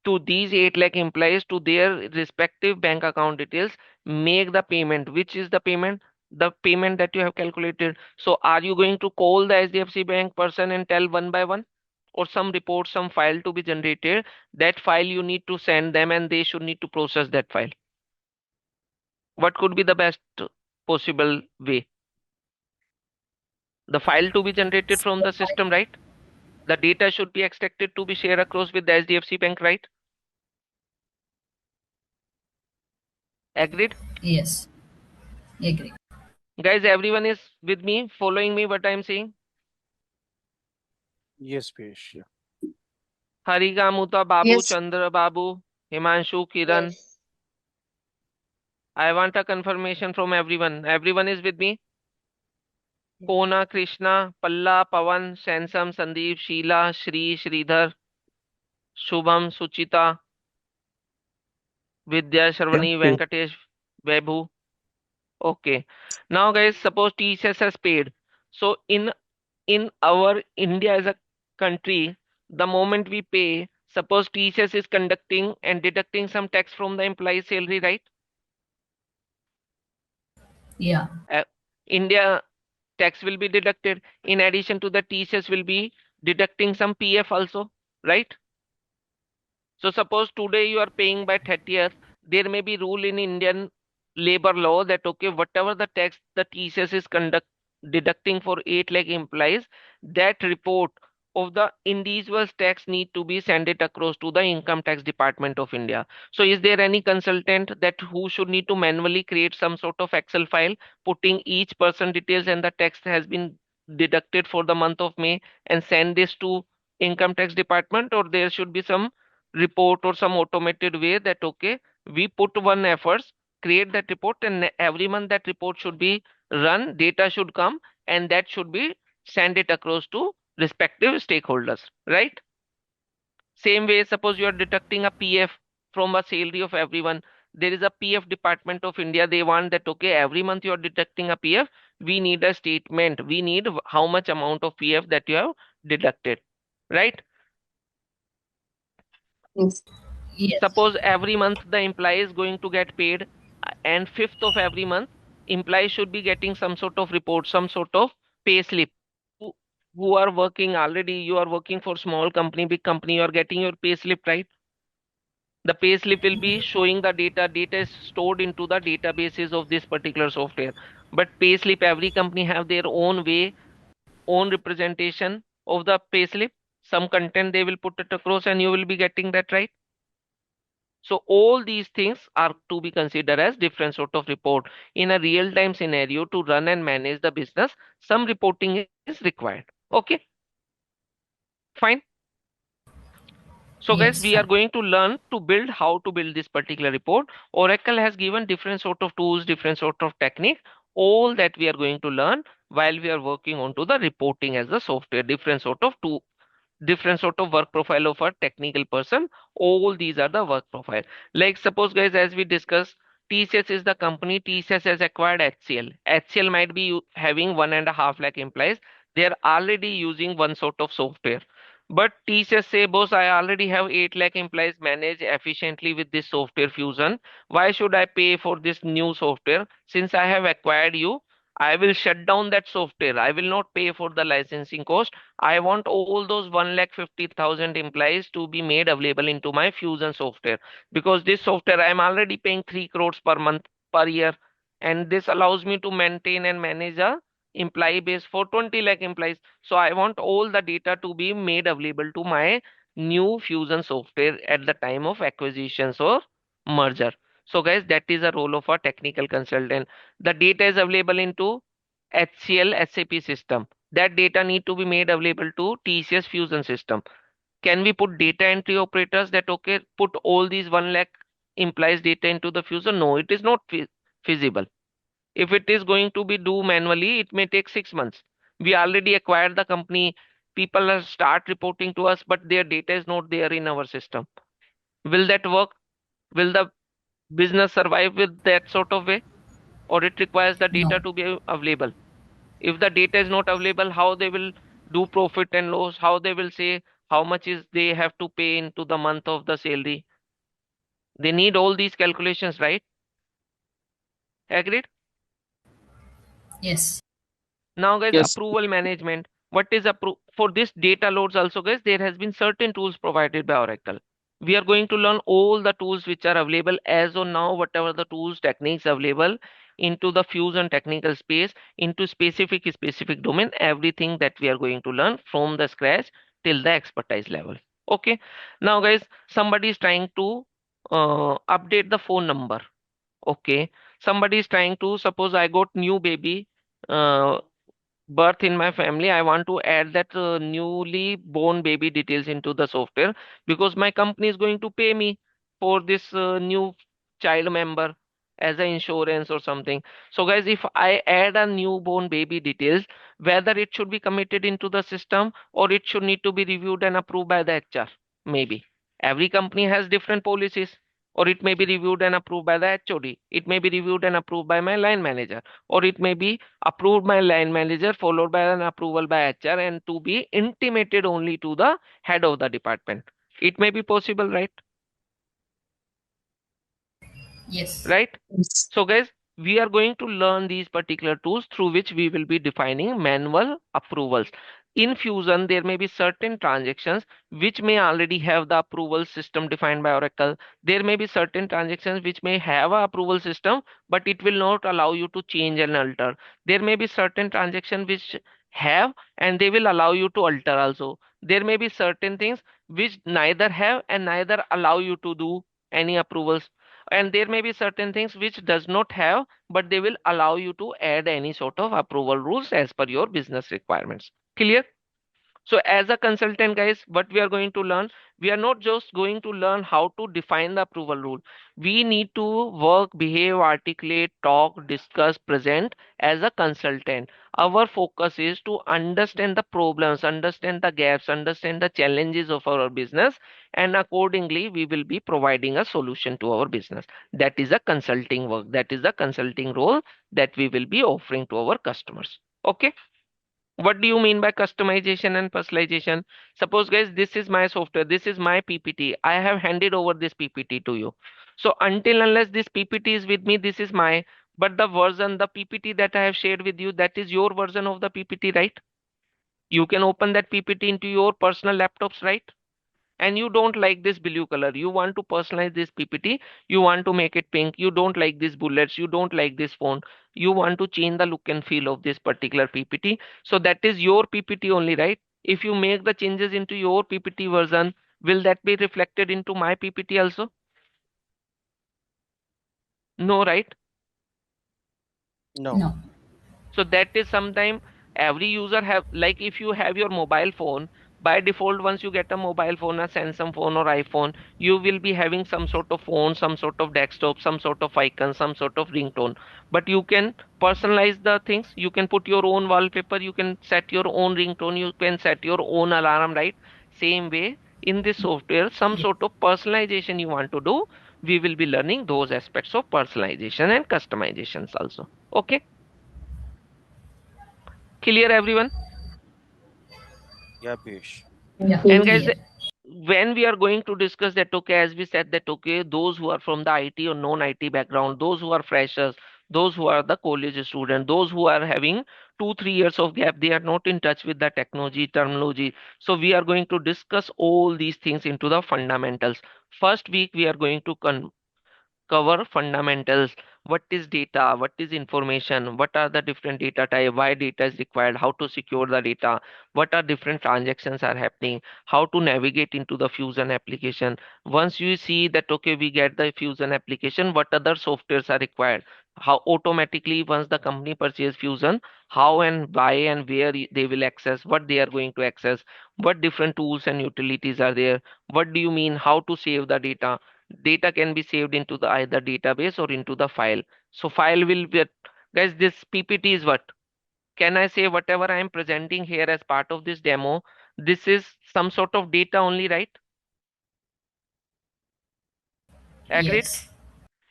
to these 8 lakh implies to their respective bank account details, make the payment. Which is the payment? The payment that you have calculated. So are you going to call the HDFC Bank person and tell one by one? Or some report, some file to be generated? That file you need to send them and they should need to process that file. What could be the best possible way? The file to be generated from the system, right? The data should be extracted to be shared across with the HDFC Bank, right? Agreed? Yes. Agree. Guys, everyone is with me, following me what I'm saying? Yes, Piyush. Yeah. Harika, Muta, Babu, Yes. Chandra, Babu, Himanshu, Kiran. Yes. I want a confirmation from everyone. Everyone is with me? Kona, Krishna, Palla, Pawan, Sansam, Sandeep, Sheila, Shri, Sridhar, Shubham, Suchita, Vidya, Yeah. Sharvani, Okay. Venkatesh, Vibhu. Okay. Now, guys, suppose TCS has paid. So in our India as a country, the moment we pay, suppose TCS is conducting and deducting some tax from the employee's salary, right? Yeah. Uh, India tax will be deducted. In addition to the TCS will be deducting some PF also, right? So suppose today you are paying by 30th, there may be rule in Indian labor law that okay, whatever the tax the TCS is deducting for 8 lakh implies, that report of the individual's tax need to be sent it across to the income tax department of India. So is there any consultant that who should need to manually create some sort of Excel file putting each person details and the tax has been deducted for the month of May and send this to income tax department, or there should be some report or some automated way that okay, we put one efforts, create that report, and every month that report should be run, data should come, and that should be send it across to respective stakeholders, right? Same way, suppose you are deducting a PF from a salary of everyone. There is a PF department of India. They want that okay, every month you are deducting a PF. We need a statement. We need how much amount of PF that you have deducted, right? Yes. Yes. Suppose every month the employee is going to get paid, and 5th of every month, employee should be getting some sort of report, some sort of pay slip. Who, who are working already, you are working for small company, big company, you are getting your pay slip, right? The pay slip will be showing the data. Data is stored into the databases of this particular software. But pay slip, every company have their own way, own representation of the pay slip. Some content they will put it across and you will be getting that, right? So all these things are to be considered as different sort of report. In a real-time scenario to run and manage the business, some reporting is required. Okay, fine. So guys, Yes. we are Fine. going to learn to build how to build this particular report. Oracle has given different sort of tools, different sort of technique, all that we are going to learn while we are working onto the reporting as a software, different sort of tool, different sort of work profile of a technical person. All these are the work profile. Like suppose guys, as we discussed, TCS is the company. TCS has acquired HCL. HCL might be having 1.5 lakh employees. They are already using one sort of software. But TCS say, boss, I already have 8 lakh employees managed efficiently with this software fusion. Why should I pay for this new software? Since I have acquired you, I will shut down that software. I will not pay for the licensing cost. I want all those 1,50,000 employees to be made available into my Fusion software, because this software I am already paying 3 crores per month per year, and this allows me to maintain and manage a employee base for 20 lakh employees. So I want all the data to be made available to my new Fusion software at the time of acquisitions or merger. So guys, that is a role of a technical consultant. The data is available into HCL SAP system. That data need to be made available to TCS Fusion system. Can we put data entry operators that okay, put all these 1 lakh implies data into the Fusion? No, it is not feasible. If it is going to be do manually, it may take 6 months. We already acquired the company. People are start reporting to us, but their data is not there in our system. Will that work? Will the business survive with that sort of way? Or it requires the data No. to be available? If the data is not available, how they will do profit and loss? How they will say how much is they have to pay into the month of the salary? They need all these calculations, right? Agreed? Yes. Now, guys, Yes. approval management. What is for this data loads also, guys? There has been certain tools provided by Oracle. We are going to learn all the tools which are available as of now, whatever the tools, techniques available into the fusion technical space, into specific domain, everything that we are going to learn from the scratch till the expertise level. Okay. Now, guys, somebody is trying to update the phone number. Okay. Somebody is trying to, suppose I got new baby. Birth in my family, I want to add that newly born baby details into the software because my company is going to pay me for this new child member as an insurance or something. So guys, if I add a newborn baby details, whether it should be committed into the system or it should need to be reviewed and approved by the HR, maybe every company has different policies, or it may be reviewed and approved by the HOD, it may be reviewed and approved by my line manager, or it may be approved by line manager followed by an approval by HR and to be intimated only to the head of the department. It may be possible, right? Yes. Right? Yes. So guys, we are going to learn these particular tools through which we will be defining manual approvals. In Fusion, there may be certain transactions which may already have the approval system defined by Oracle. There may be certain transactions which may have a approval system, but it will not allow you to change and alter. There may be certain transactions which have and they will allow you to alter also. There may be certain things which neither have and neither allow you to do any approvals, and there may be certain things which does not have but they will allow you to add any sort of approval rules as per your business requirements. Clear? So as a consultant, guys, what we are going to learn, we are not just going to learn how to define the approval rule. We need to work, behave, articulate, talk, discuss, present as a consultant. Our focus is to understand the problems, understand the gaps, understand the challenges of our business, and accordingly, we will be providing a solution to our business. That is a consulting work. That is a consulting role that we will be offering to our customers. Okay. What do you mean by customization and personalization? Suppose guys, this is my software, this is my PPT. I have handed over this PPT to you. So until unless this PPT is with me, this is my, but the version, the PPT that I have shared with you, that is your version of the PPT, right? You can open that PPT into your personal laptops, right? And you don't like this blue color, you want to personalize this PPT, you want to make it pink, you don't like these bullets, you don't like this font, you want to change the look and feel of this particular PPT. So that is your PPT only, right? If you make the changes into your PPT version, will that be reflected into my PPT also? No, right? No. No. So that is sometime every user have, like if you have your mobile phone, by default, once you get a mobile phone, a Samsung phone or iPhone, you will be having some sort of phone, some sort of desktop, some sort of icon, some sort of ringtone. But you can personalize the things. You can put your own wallpaper. You can set your own ringtone. You can set your own alarm, right? Same way in this software, some Yes. sort of personalization you want to do. We will be learning those aspects of personalization and customizations also. Okay. Clear, everyone? Yeah, Piyush. Yeah. And Yes. guys, Clear. when we are going to discuss that, okay, as we said that, okay, those who are from the IT or non-IT background, those who are freshers, those who are the college student, those who are having 2-3 years of gap, they are not in touch with the technology terminology. So we are going to discuss all these things into the fundamentals. First week, we are going to cover fundamentals. What is data? What is information? What are the different data type? Why data is required? How to secure the data? What are different transactions are happening? How to navigate into the Fusion application? Once you see that, okay, we get the Fusion application, what other softwares are required? How automatically once the company purchase Fusion, how and why and where they will access, what they are going to access, what different tools and utilities are there, what do you mean, how to save the data. Data can be saved into the either database or into the file. So file will be, guys, this PPT is what? Can I say whatever I am presenting here as part of this demo, this is some sort of data only, right? Agreed? Yes.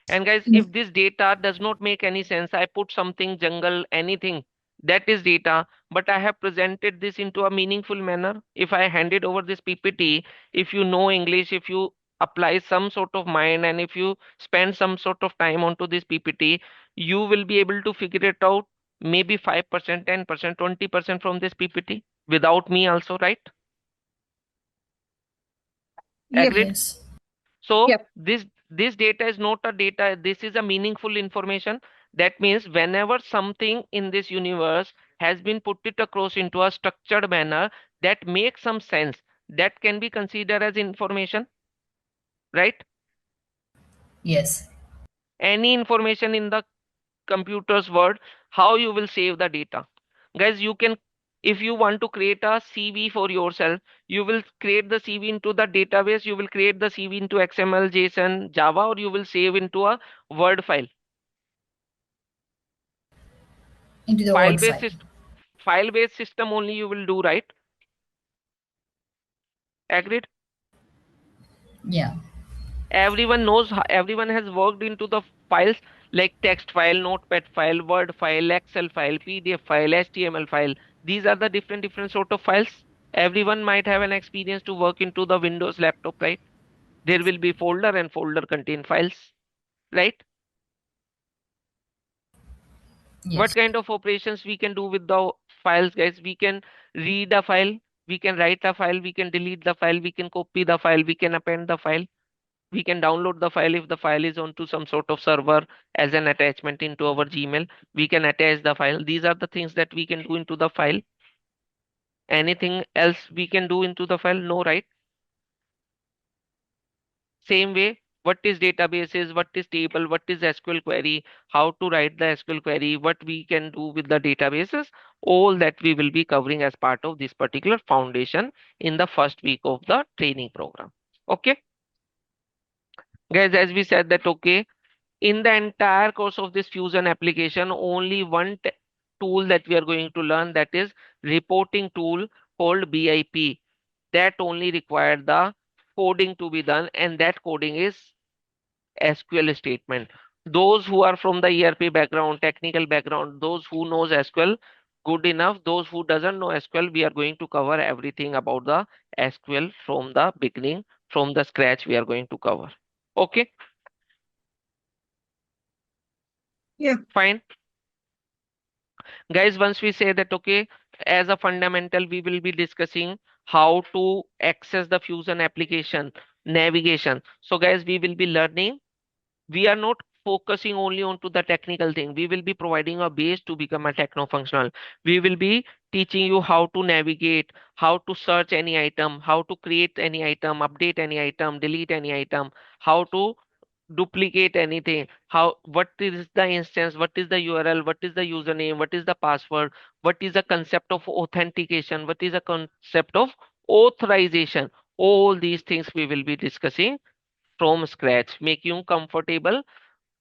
And guys, Yeah. if this data does not make any sense, I put something jungle, anything, that is data, but I have presented this into a meaningful manner. If I handed over this PPT, if you know English, if you apply some sort of mind, and if you spend some sort of time onto this PPT, you will be able to figure it out maybe 5%, 10%, 20% from this PPT without me also, right? Yep. Agreed? Yes. So Yep. this data is not a data, this is a meaningful information. That means whenever something in this universe has been put it across into a structured manner that makes some sense, that can be considered as information, right? Yes. Any information in the computer's world, how you will save the data. Guys, you can, if you want to create a CV for yourself, you will create the CV into the database, you will create the CV into XML, JSON, Java, or you will save into a Word file. Into the File word based file. system, file based system only you will do, right? Agreed? Yeah. Everyone knows, everyone has worked into the files like text file, notepad file, Word file, Excel file, PDF file, HTML file. These are the different sort of files. Everyone might have an experience to work into the Windows laptop, right? There will be folder and folder contain files, right? What Yes. kind of operations we can do with the files, guys? We can read a file, we can write a file, we can delete the file, we can copy the file, we can append the file, we can download the file if the file is onto some sort of server as an attachment into our Gmail. We can attach the file. These are the things that we can do into the file. Anything else we can do into the file? No, right? Same way, what is databases, what is table, what is SQL query, how to write the SQL query, what we can do with the databases, all that we will be covering as part of this particular foundation in the first week of the training program. Okay, guys, as we said that, okay, in the entire course of this Fusion application, only one tool that we are going to learn, that is reporting tool called BIP. That only required the coding to be done, and that coding is SQL statement. Those who are from the ERP background, technical background, those who knows SQL good enough, those who doesn't know SQL, we are going to cover everything about the SQL from the beginning, from the scratch we are going to cover. Okay, Yeah. fine. Guys, once we say that, okay, as a fundamental, we will be discussing how to access the Fusion application, navigation. So guys, we will be learning, we are not focusing only onto the technical thing, we will be providing a base to become a techno functional. We will be teaching you how to navigate, how to search any item, how to create any item, update any item, delete any item, how to duplicate anything, how, what is the instance, what is the URL, what is the username, what is the password, what is the concept of authentication, what is the concept of authorization. All these things we will be discussing from scratch, make you comfortable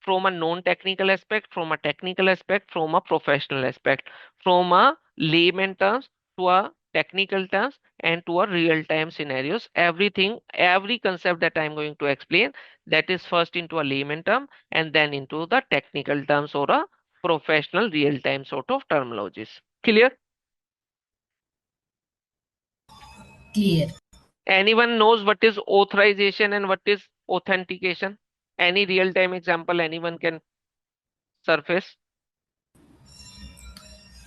from a non-technical aspect, from a technical aspect, from a professional aspect, from a layman terms to a technical terms and to a real-time scenarios. Everything, every concept that I'm going to explain, that is first into a layman term and then into the technical terms or a professional real-time sort of terminologies. Clear? Clear. Anyone knows what is authorization and what is authentication? Any real-time example anyone can surface?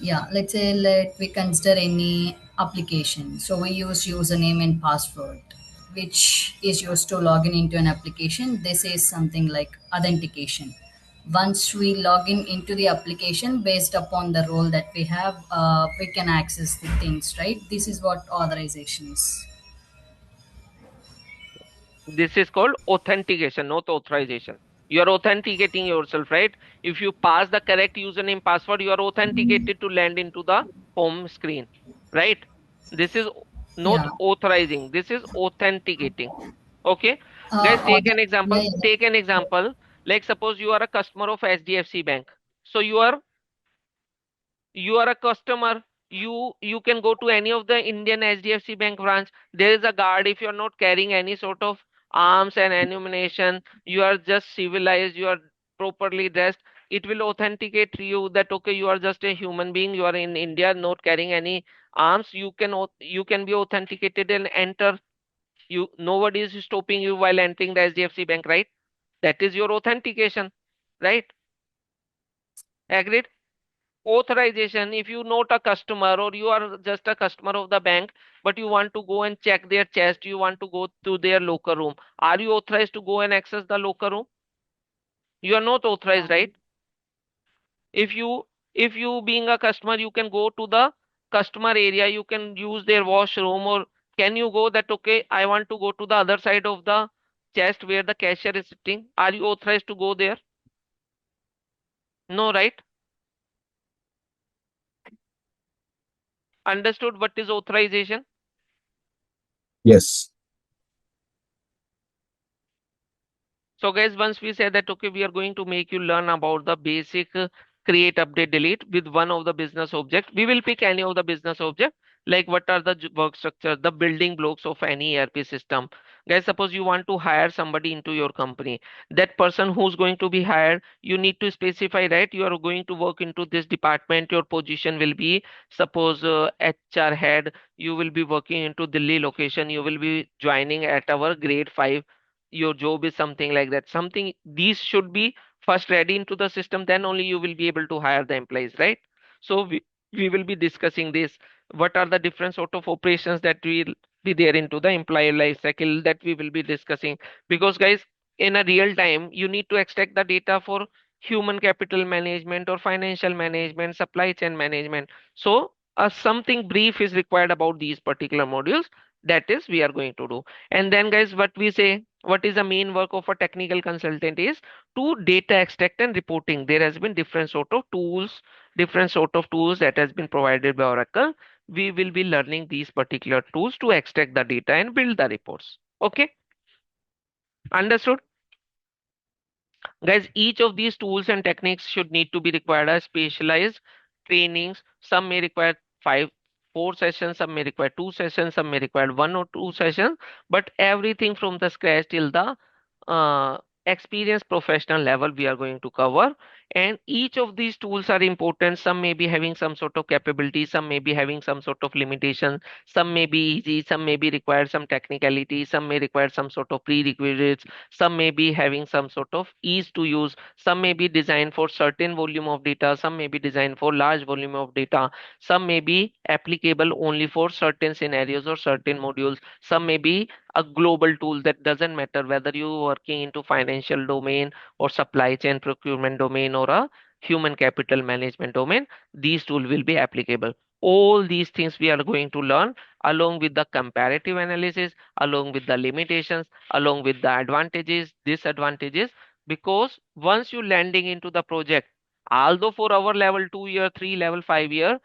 Yeah. Let's say let we consider any application. So we use username and password. which is used to log in into an application. This is something like authentication. Once we log in into the application, based upon the role that we have, we can access the things, right? This is what authorization is. This is called authentication, not authorization. You are authenticating yourself, right? If you pass the correct username password, you are authenticated to land into the home screen, right? This is not Yeah. authorizing, this is authenticating. Okay, guys, Uh, take auth- an yeah, example. Take an example. Like suppose you are a customer of HDFC Bank. So you are a customer. You can go to any of the Indian HDFC Bank branch. There is a guard. If you're not carrying any sort of arms and ammunition, you are just civilized, you are properly dressed, it will authenticate to you that okay, you are just a human being, you are in India, not carrying any arms. You can be authenticated and enter. You Nobody is stopping you while entering the HDFC Bank, right? That is your authentication, right? Agreed? Authorization, if you not a customer or you are just a customer of the bank, but you want to go and check their chest, you want to go to their locker room, are you authorized to go and access the locker room? You are not authorized, right? If you being a customer, you can go to the customer area, you can use their washroom, or can you go that okay, I want to go to the other side of the chest where the cashier is sitting? Are you authorized to go there? No, right? Understood what is authorization? Yes. So guys, once we say that, okay, we are going to make you learn about the basic create, update, delete with one of the business object. We will pick any of the business object, like what are the work structure, the building blocks of any ERP system. Guys, suppose you want to hire somebody into your company. That person who's going to be hired, you need to specify, right? You are going to work into this department. Your position will be, suppose HR head. You will be working into Delhi location. You will be joining at our grade 5. Your job is something like that, something these should be first ready into the system, then only you will be able to hire the employees, right? So we will be discussing this, what are the different sort of operations that will be there into the employee life cycle, that we will be discussing. Because guys, in a real time you need to extract the data for human capital management or financial management, supply chain management. So something brief is required about these particular modules, that is we are going to do. And then guys, what we say, what is the main work of a technical consultant is to data extract and reporting. There has been different sort of tools that has been provided by Oracle. We will be learning these particular tools to extract the data and build the reports. Okay, understood? Guys, each of these tools and techniques should need to be required as specialized trainings. Some may require 4 sessions, some may require 2 sessions, some may require 1 or 2 sessions, but everything from the scratch till the uh, experienced professional level we are going to cover. And each of these tools are important. Some may be having some sort of capability, some may be having some sort of limitation, some may be easy, some may be require some technicality, some may require some sort of prerequisites, some may be having some sort of ease to use, some may be designed for certain volume of data, some may be designed for large volume of data, some may be applicable only for certain scenarios or certain modules, some may be a global tool, that doesn't matter whether you working into financial domain or supply chain procurement domain or a human capital management domain, these tools will be applicable. All these things we are going to learn, along with the comparative analysis, along with the limitations, along with the advantages, disadvantages. Because once you landing into the project, although for our level 2 year, 3 level 5 year,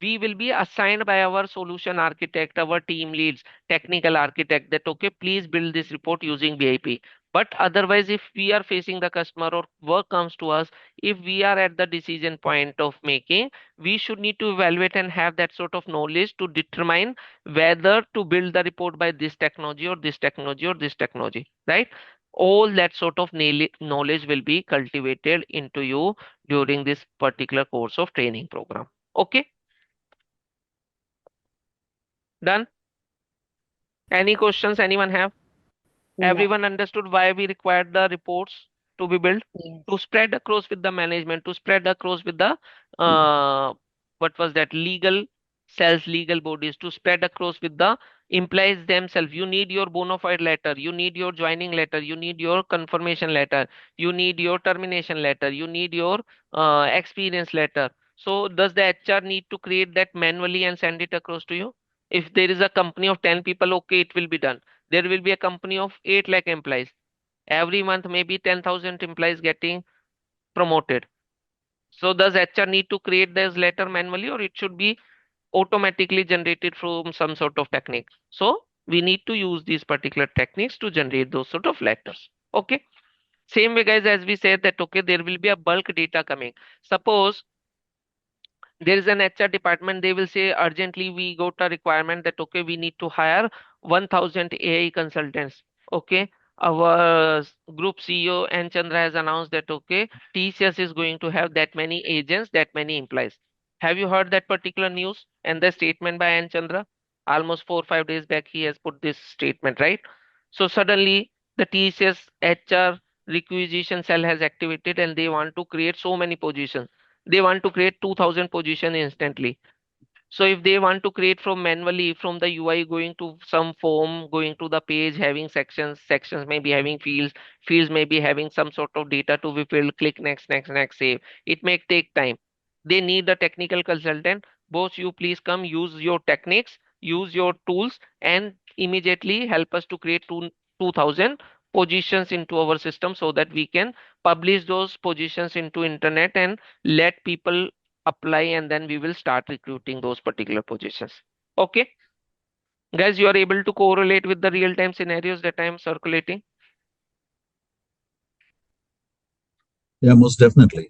we will be assigned by our solution architect, our team leads, technical architect, that okay, please build this report using BIP. But otherwise, if we are facing the customer or work comes to us, if we are at the decision point of making, we should need to evaluate and have that sort of knowledge to determine whether to build the report by this technology or this technology or this technology, right? All that sort of knowledge will be cultivated into you during this particular course of training program. Okay, done? Any questions anyone have? Yeah. Everyone understood why we required the reports to be built? Yes. To spread across with the management, to spread across with the uh, what was that, legal cells, legal bodies, to spread across with the Employees themselves, you need your bona fide letter, you need your joining letter, you need your confirmation letter, you need your termination letter, you need your experience letter. So does the HR need to create that manually and send it across to you? If there is a company of 10 people, okay, it will be done. There will be a company of 8 lakh employees. Every month, maybe 10,000 employees getting promoted. So does HR need to create this letter manually, or it should be automatically generated from some sort of technique? So we need to use these particular techniques to generate those sort of letters. Okay. Same way, guys, as we said that, okay, there will be a bulk data coming. Suppose there is an HR department, they will say urgently we got a requirement that, okay, we need to hire 1000 AI consultants. Okay. Our group CEO N Chandra has announced that, okay, TCS is going to have that many agents, that many employees. Have you heard that particular news and the statement by N Chandra? Almost 4 or 5 days back, he has put this statement, right? So suddenly the TCS HR requisition cell has activated and they want to create so many positions. They want to create 2000 position instantly. So if they want to create from manually from the UI, going to some form, going to the page, having sections maybe having fields maybe having some sort of data to be filled, click next, save, it may take time. They need a technical consultant. Both you please come, use your techniques, use your tools, and immediately help us to create 2000 positions into our system so that we can publish those positions into internet and let people apply, and then we will start recruiting those particular positions. Okay, guys, you are able to correlate with the real time scenarios that I am circulating? Yeah, most definitely.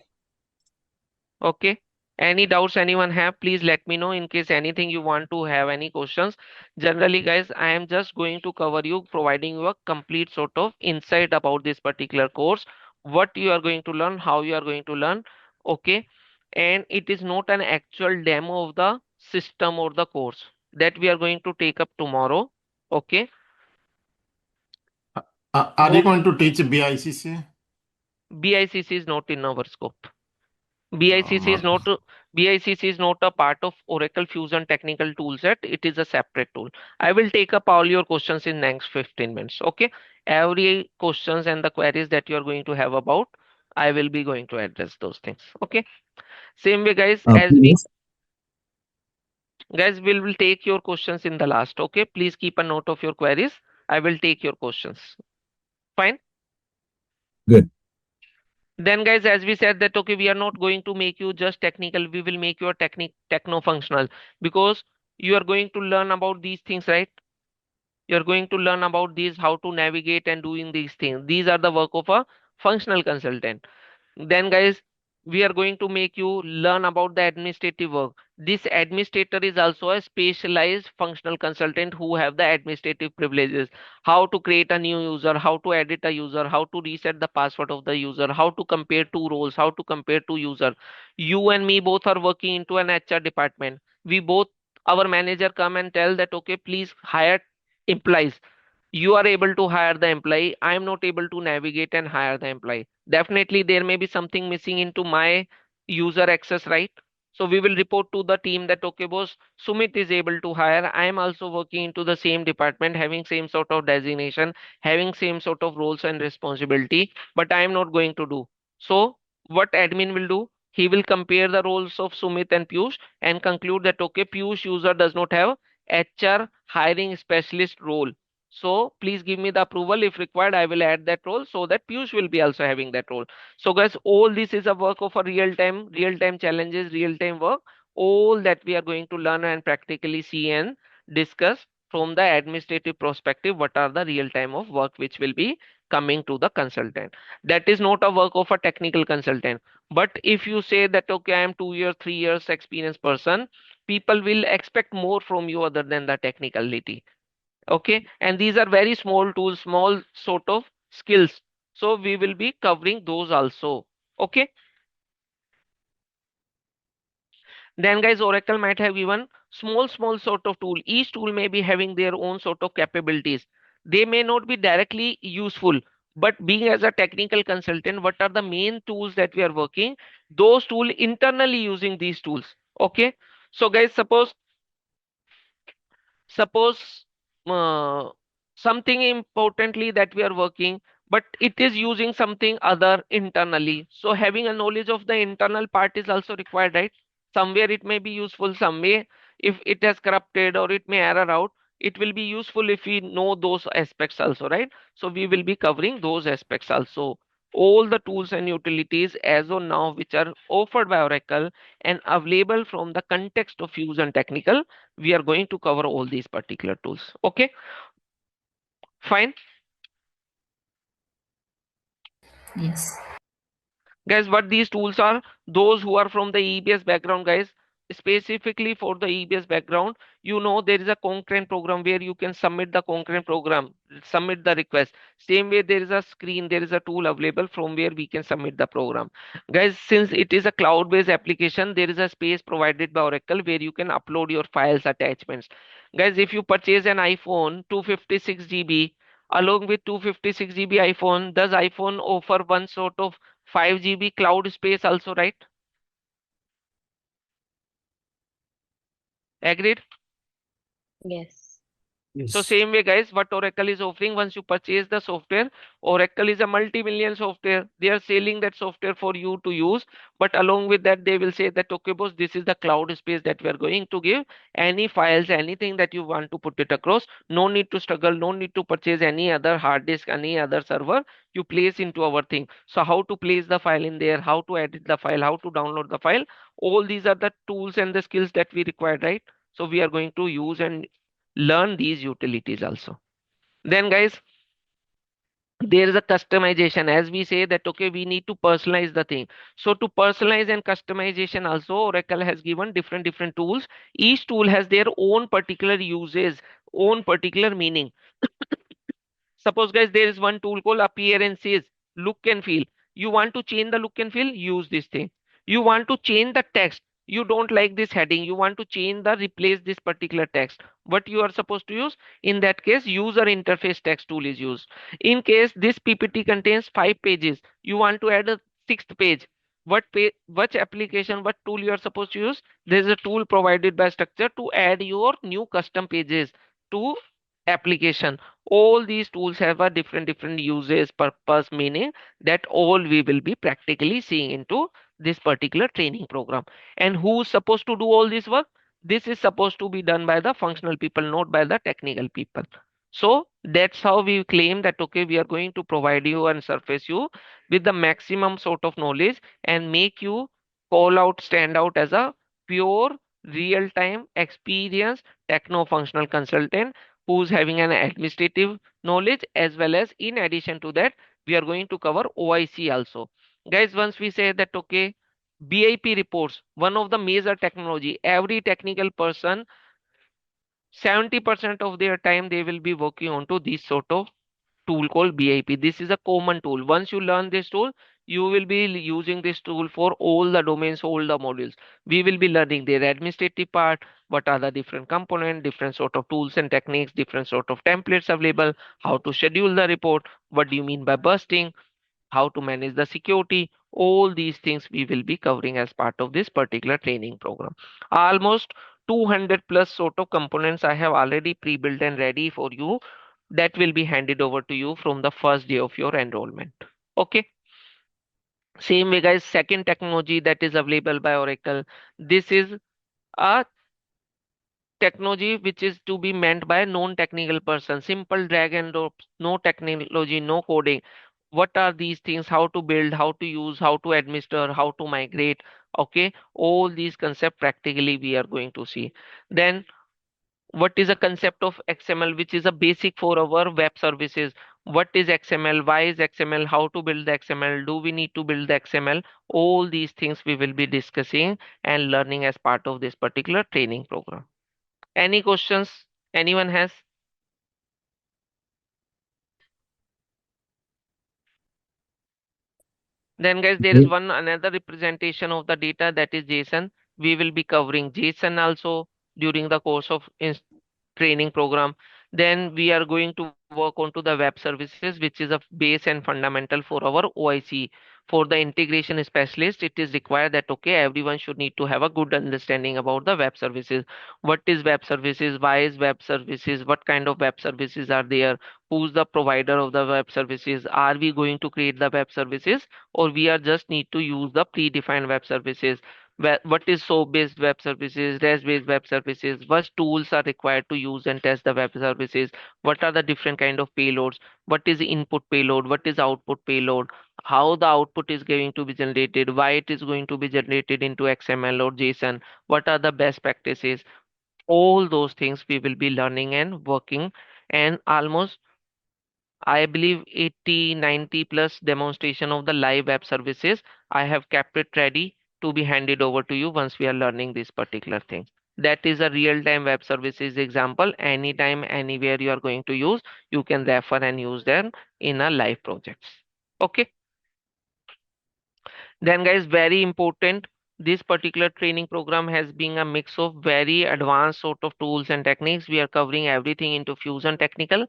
Okay, any doubts anyone have, please let me know. In case anything you want to have any questions, generally, guys, I am just going to cover you, providing you a complete sort of insight about this particular course, what you are going to learn, how you are going to learn. Okay, and it is not an actual demo of the system or the course that we are going to take up tomorrow. Okay, Are you going to teach BICC? BICC is not in our scope. BICC is not BICC is not a part of Oracle Fusion technical toolset. It is a separate tool. I will take up all your questions in next 15 minutes. Okay. Every questions and the queries that you are going to have about, I will be going to address those things. Okay. Same way, guys, as we Piyush, guys will take your questions in the last. Okay. Please keep a note of your queries. I will take your questions. Fine. good. Then, guys, as we said that, okay, we are not going to make you just technical, we will make you a techno functional, because you are going to learn about these things, right? You're going to learn about these, how to navigate and doing these things. These are the work of a functional consultant. Then, guys, we are going to make you learn about the administrative work. This administrator is also a specialized functional consultant who have the administrative privileges. How to create a new user, how to edit a user, how to reset the password of the user, how to compare two roles, how to compare two user. You and me both are working into an HR department. We both, our manager come and tell that, okay, please hire employees. You are able to hire the employee, I am not able to navigate and hire the employee. Definitely there may be something missing into my user access, right? So we will report to the team that, okay, boss, Sumit is able to hire, I am also working into the same department, having same sort of designation, having same sort of roles and responsibility, but I am not going to do. So what admin will do, he will compare the roles of Sumit and Piyush and conclude that, okay, Piyush user does not have HR hiring specialist role. So please give me the approval. If required, I will add that role so that Piyush will be also having that role. So guys, all this is a work of a real time challenges, real time work. All that we are going to learn and practically see and discuss from the administrative perspective. What are the real time of work which will be coming to the consultant? That is not a work of a technical consultant. But if you say that, okay, I am 2 years, 3 years experienced person, people will expect more from you other than the technicality. Okay, and these are very small tools, small sort of skills, so we will be covering those also. Okay, then guys, Oracle might have given small sort of tool. Each tool may be having their own sort of capabilities. They may not be directly useful, but being as a technical consultant, what are the main tools that we are working, those tool internally using these tools. Okay, so guys, suppose uh, something importantly that we are working, but it is using something other internally. So having a knowledge of the internal part is also required, right? Somewhere it may be useful, some way if it has corrupted or it may error out, it will be useful if we know those aspects also, right? So we will be covering those aspects also. All the tools and utilities as of now which are offered by Oracle and available from the context of Fusion Technical, we are going to cover all these particular tools. Okay, fine. Yes. Guys, what these tools are, those who are from the EBS background, guys, specifically for the EBS background, you know there is a concurrent program where you can submit the concurrent program, submit the request. Same way there is a screen, there is a tool available from where we can submit the program. Guys, since it is a cloud-based application, there is a space provided by Oracle where you can upload your files, attachments. Guys, if you purchase an iPhone 256 GB, along with 256 GB iPhone, does iPhone offer one sort of 5 GB cloud space also, right? Agreed? Yes. So Yes. same way, guys, what Oracle is offering once you purchase the software, Oracle is a multi-million software. They are selling that software for you to use, but along with that, they will say that, okay, boss, this is the cloud space that we are going to give. Any files, anything that you want to put it across, no need to struggle, no need to purchase any other hard disk, any other server. You place into our thing. So how to place the file in there, how to edit the file, how to download the file. All these are the tools and the skills that we require, right? So we are going to use and learn these utilities also. Then guys, there is a customization, as we say that, okay, we need to personalize the thing. So to personalize and customization also, Oracle has given different tools. Each tool has their own particular uses, own particular meaning. Suppose, guys, there is one tool called appearances, look and feel. You want to change the look and feel, use this thing. You want to change the text. You don't like this heading. You want to change the replace this particular text. What you are supposed to use? In that case, user interface text tool is used. In case this PPT contains 5 pages, you want to add a sixth page. What page, which application, what tool you are supposed to use? There is a tool provided by structure to add your new custom pages to application. All these tools have a different uses, purpose, meaning that all we will be practically seeing into this particular training program. And who's supposed to do all this work? This is supposed to be done by the functional people, not by the technical people. So that's how we claim that, okay, we are going to provide you and surface you with the maximum sort of knowledge and make you call out, stand out as a pure real-time experience techno-functional consultant who's having an administrative knowledge, as well as in addition to that, we are going to cover OIC also. Guys, once we say that, okay, BIP reports, one of the major technology, every technical person, 70% of their time they will be working onto this sort of tool called BIP. This is a common tool. Once you learn this tool, you will be using this tool for all the domains, all the modules. We will be learning their administrative part, what are the different components, different sort of tools and techniques, different sort of templates available, how to schedule the report, what do you mean by bursting, how to manage the security. All these things we will be covering as part of this particular training program. Almost 200 plus sort of components I have already pre-built and ready for you that will be handed over to you from the first day of your enrollment. Okay. Same way, guys, second technology that is available by Oracle. This is a technology which is to be meant by non-technical person. Simple drag and drop, no technology, no coding. What are these things? How to build, how to use, how to administer, how to migrate. Okay, all these concepts practically we are going to see. Then what is a concept of XML, which is a basic for our web services? What is XML? Why is XML? How to build the XML? Do we need to build the XML? All these things we will be discussing and learning as part of this particular training program. Any questions anyone has? Then guys, there is one another representation of the data, that is JSON. We will be covering JSON also during the course of training program. Then we are going to work onto the web services, which is a base and fundamental for our OIC. For the integration specialist, it is required that okay, everyone should need to have a good understanding about the web services. What is web services? Why is web services? What kind of web services are there? Who's the provider of the web services? Are we going to create the web services, or we are just need to use the predefined web services? What is SOAP-based web services, REST-based web services? What tools are required to use and test the web services? What are the different kind of payloads? What is input payload? What is output payload? How the output is going to be generated? Why it is going to be generated into XML or JSON? What are the best practices? All those things we will be learning and working, and almost I believe 80, 90 plus demonstration of the live web services. I have kept it ready to be handed over to you once we are learning this particular thing. That is a real-time web services example. Anytime, anywhere you are going to use, you can refer and use them in a live projects. Okay. Then guys, very important, this particular training program has been a mix of very advanced sort of tools and techniques. We are covering everything into Fusion Technical,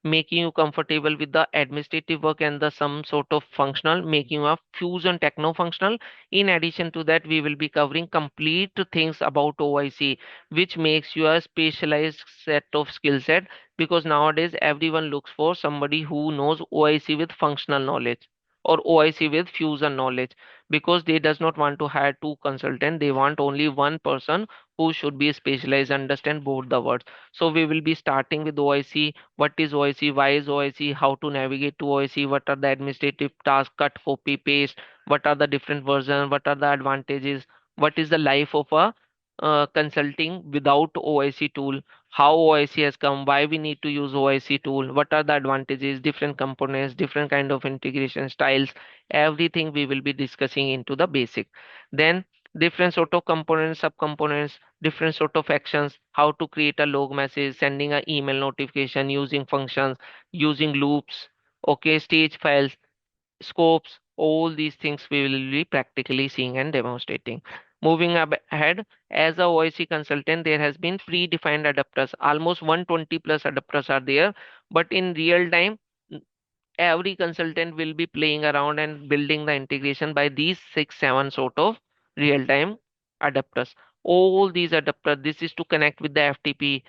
making you comfortable with the administrative work and the some sort of functional, making you a Fusion Techno functional. In addition to that, we will be covering complete things about OIC, which makes you a specialized set of skill set, because nowadays everyone looks for somebody who knows OIC with functional knowledge or OIC with Fusion knowledge, because they does not want to hire two consultant. They want only one person who should be specialized, understand both the words. So we will be starting with OIC. What is OIC? Why is OIC? How to navigate to OIC? What are the administrative tasks? Cut, copy, paste. What are the different versions? What are the advantages? What is the life of a consulting without OIC tool? How OIC has come? Why we need to use OIC tool? What are the advantages? Different components, different kind of integration styles, everything we will be discussing into the basic. Then different sort of components, subcomponents, different sort of actions, how to create a log message, sending an email notification, using functions, using loops, okay, stage files, scopes, all these things we will be practically seeing and demonstrating. Moving ahead, as a OIC consultant, there has been predefined adapters. Almost 120 plus adapters are there, but in real time, every consultant will be playing around and building the integration by these 6 7 sort of real-time adapters. All these adapters, this is to connect with the FTP,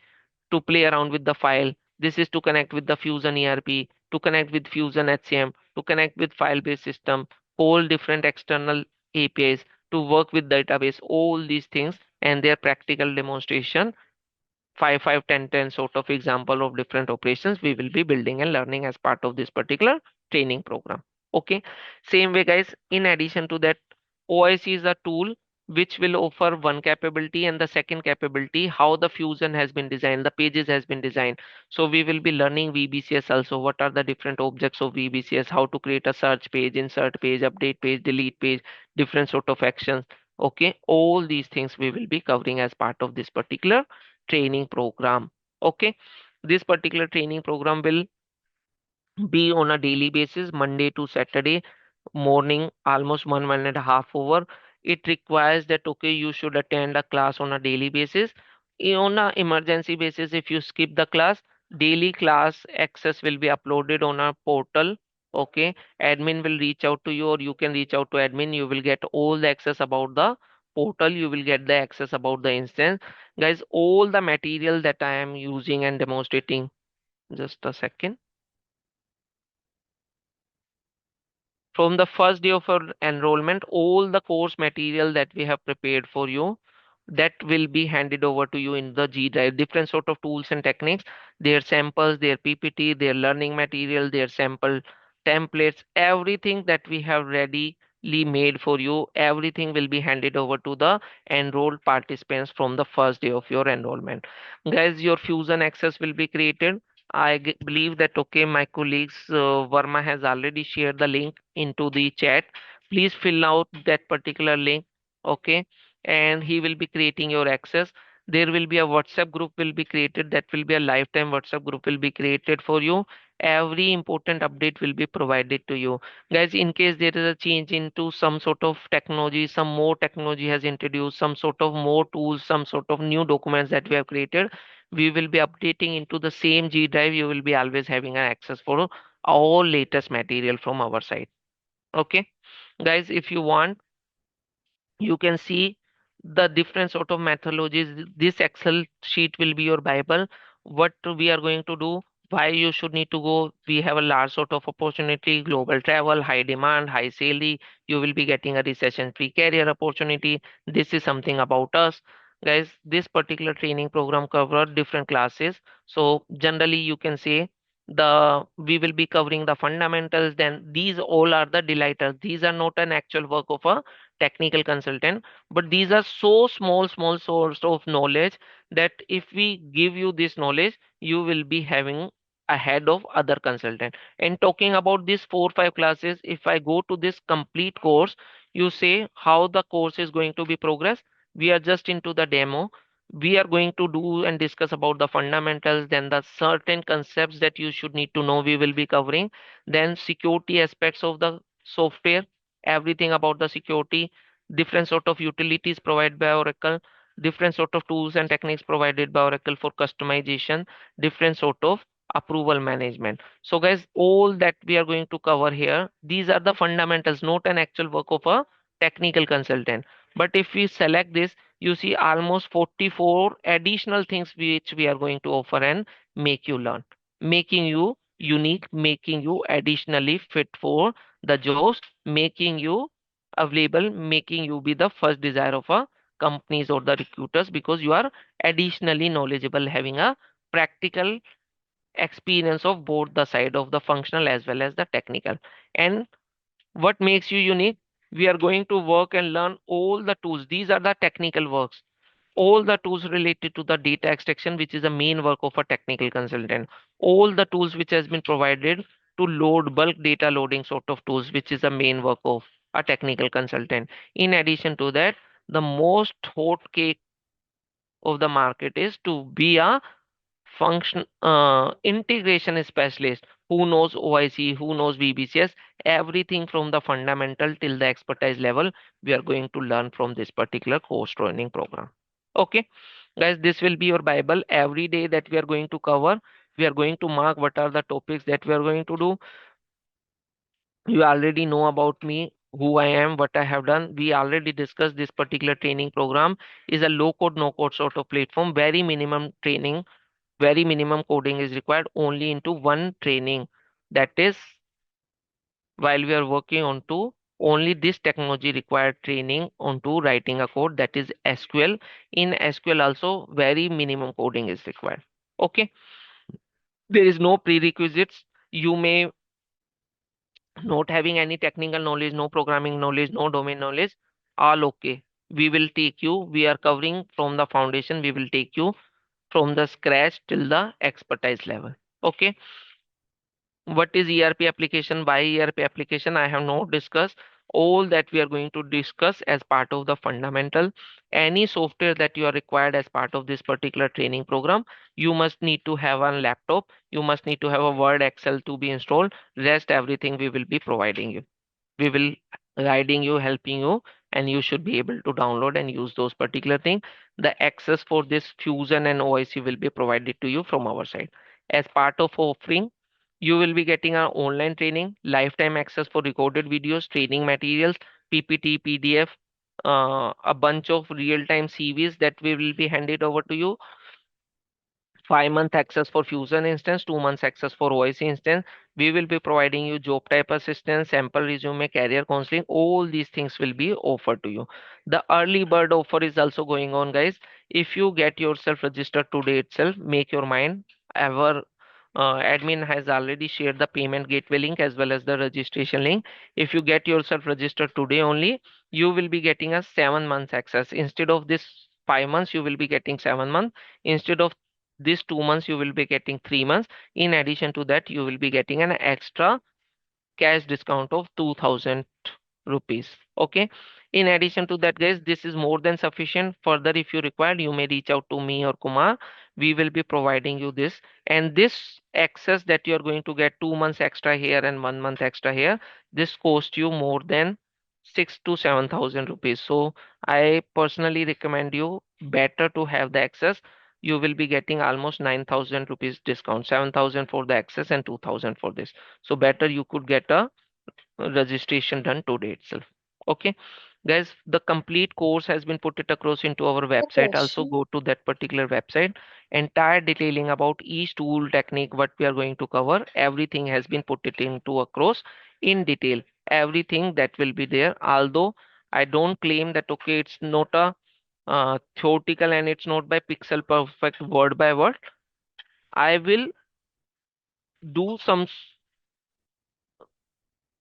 to play around with the file. This is to connect with the Fusion ERP, to connect with Fusion HCM, to connect with file-based system, all different external APIs, to work with database, all these things and their practical demonstration, 5 5 10 10 sort of example of different operations we will be building and learning as part of this particular training program. Okay, same way guys, in addition to that, OIC is a tool which will offer one capability, and the second capability, how the fusion has been designed, the pages has been designed. So we will be learning VBCS also, what are the different objects of VBCS, how to create a search page, insert page, update page, delete page, different sort of actions. Okay, all these things we will be covering as part of this particular training program. Okay, this particular training program will be on a daily basis, Monday to Saturday morning, almost 1 1.5 hour. It requires that okay, you should attend a class on a daily basis. On a emergency basis, if you skip the class, daily class access will be uploaded on a portal. Okay, admin will reach out to you, or you can reach out to admin. You will get all the access about the portal. You will get the access about the instance. Guys, all the material that I am using and demonstrating, just a second. From the first day of your enrollment, all the course material that we have prepared for you, that will be handed over to you in the G Drive. Different sort of tools and techniques, their samples, their PPT, their learning material, their sample templates, everything that we have readily made for you, everything will be handed over to the enrolled participants from the first day of your enrollment. Guys, your Fusion access will be created. Believe that okay, my colleagues Verma has already shared the link into the chat. Please fill out that particular link, okay, and he will be creating your access. There will be a WhatsApp group will be created. That will be a lifetime WhatsApp group will be created for you. Every important update will be provided to you. Guys, in case there is a change into some sort of technology, some more technology has introduced, some sort of more tools, some sort of new documents that we have created, we will be updating into the same G drive. You will be always having an access for all latest material from our side. Okay, guys, if you want, you can see the different sort of methodologies. This Excel sheet will be your Bible. What we are going to do, why you should need to go. We have a large sort of opportunity, global travel, high demand, high salary. You will be getting a recession-free career opportunity. This is something about us. Guys, this particular training program cover different classes. So generally you can say we will be covering the fundamentals. Then these all are the delighters. These are not an actual work of a technical consultant, but these are so small source of knowledge that if we give you this knowledge, you will be having ahead of other consultant. And talking about these 4 5 classes, if I go to this complete course, you say how the course is going to be progress. We are just into the demo. We are going to do and discuss about the fundamentals, then the certain concepts that you should need to know we will be covering, then security aspects of the software, everything about the security, different sort of utilities provided by Oracle, different sort of tools and techniques provided by Oracle for customization, different sort of approval management. So guys, all that we are going to cover here, these are the fundamentals, not an actual work of a technical consultant. But if we select this, you see almost 44 additional things which we are going to offer and make you learn, making you unique, making you additionally fit for the jobs, making you available, making you be the first desire of a companies or the recruiters because you are additionally knowledgeable, having a practical experience of both the side of the functional as well as the technical. And what makes you unique? We are going to work and learn all the tools. These are the technical works, all the tools related to the data extraction, which is the main work of a technical consultant, all the tools which has been provided to load bulk data loading sort of tools, which is the main work of a technical consultant. In addition to that, the most hot cake of the market is to be a function integration specialist who knows OIC, who knows VBCS, everything from the fundamental till the expertise level. We are going to learn from this particular course training program. Okay, guys, this will be your Bible. Every day that we are going to cover, we are going to mark what are the topics that we are going to do. You already know about me, who I am, what I have done. We already discussed this particular training program is a low code, no code sort of platform, very minimum training, very minimum coding is required only into one training. That is while we are working on to only this technology required training onto writing a code, that is SQL. In SQL also very minimum coding is required. Okay. There is no prerequisites. You may not having any technical knowledge, no programming knowledge, no domain knowledge, all okay. We will take you, we are covering from the foundation, we will take you from the scratch till the expertise level. Okay. What is ERP application? Why ERP application? I have not discussed. All that we are going to discuss as part of the fundamental. Any software that you are required as part of this particular training program, you must need to have a laptop. You must need to have a Word, Excel to be installed. Rest everything we will be providing you. We will guiding you, helping you, and you should be able to download and use those particular things. The access for this Fusion and OIC will be provided to you from our side. As part of offering, you will be getting our online training, lifetime access for recorded videos, training materials, PPT, PDF, a bunch of real-time CVs that we will be handed over to you, 5 month access for Fusion instance, 2 months access for OIC instance. We will be providing you job type assistance, sample resume, career counseling. All these things will be offered to you. The early bird offer is also going on, guys. If you get yourself registered today itself, make your mind. Our admin has already shared the payment gateway link as well as the registration link. If you get yourself registered today only, you will be getting a 7 months access. Instead of this 5 months, you will be getting 7 months. Instead of this 2 months, you will be getting 3 months. In addition to that, you will be getting an extra cash discount of 2000 rupees. Okay. In addition to that, guys, this is more than sufficient. Further, if you require, you may reach out to me or Kumar. We will be providing you this. And this access that you are going to get 2 months extra here and 1 month extra here, this cost you more than 6 to 7,000 rupees. So I personally recommend you better to have the access. you will be getting almost 9,000 rupees discount, 7,000 for the access and 2,000 for this. So better you could get a registration done today itself. Okay, guys, the complete course has been put it across into our website. Also question. go to that particular website. Entire detailing about each tool technique what we are going to cover, everything has been put it into across in detail. Everything that will be there. Although I don't claim that okay, it's not a theoretical and it's not by pixel perfect word by word. I will do some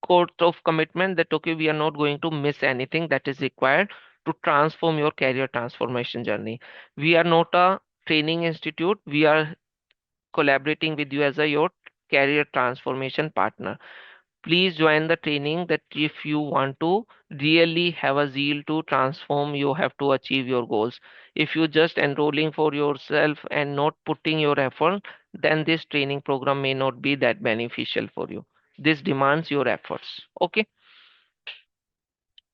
sort of commitment that okay, we are not going to miss anything that is required to transform your career transformation journey. We are not a training institute, we are collaborating with you as a your career transformation partner. Please join the training that if you want to really have a zeal to transform, you have to achieve your goals. If you just enrolling for yourself and not putting your effort, then this training program may not be that beneficial for you. This demands your efforts. Okay,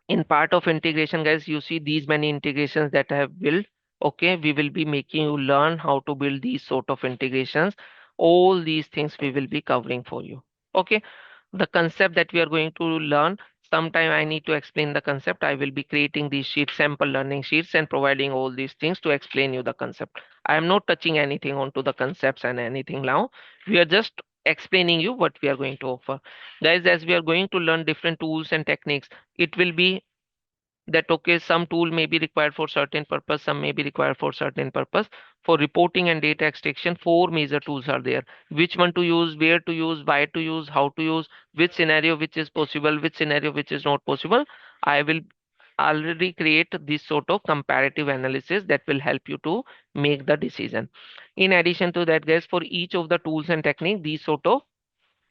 in part of integration, guys, you see these many integrations that I have built. Okay, we will be making you learn how to build these sort of integrations. All these things we will be covering for you. Okay, the concept that we are going to learn, sometime I need to explain the concept. I will be creating these sheets, sample learning sheets, and providing all these things to explain you the concept. I am not touching anything onto the concepts and anything now. We are just explaining you what we are going to offer. Guys, as we are going to learn different tools and techniques, it will be that okay, some tool may be required for certain purpose, some may be required for certain purpose. For reporting and data extraction, four major tools are there. Which one to use, where to use, why to use, how to use, which scenario which is possible, which scenario which is not possible. I will already create this sort of comparative analysis that will help you to make the decision. In addition to that, guys, for each of the tools and technique, these sort of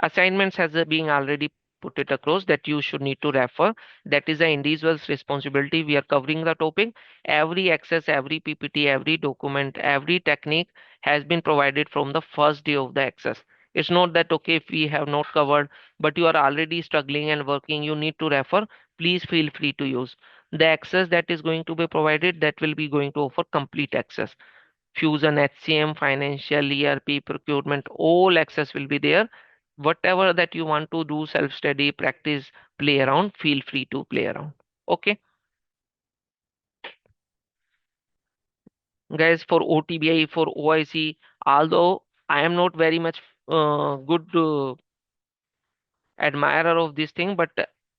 assignments has being already put it across that you should need to refer. That is the individual's responsibility. We are covering the topic. Every access, every PPT, every document, every technique has been provided from the first day of the access. It's not that okay, if we have not covered, but you are already struggling and working, you need to refer. Please feel free to use the access that is going to be provided. That will be going to offer complete access. Fusion, HCM, financial, ERP, procurement, all access will be there. Whatever that you want to do, self study, practice, play around, feel free to play around. Okay, guys, for OTBI, for OIC, although I am not very much good admirer of this thing, but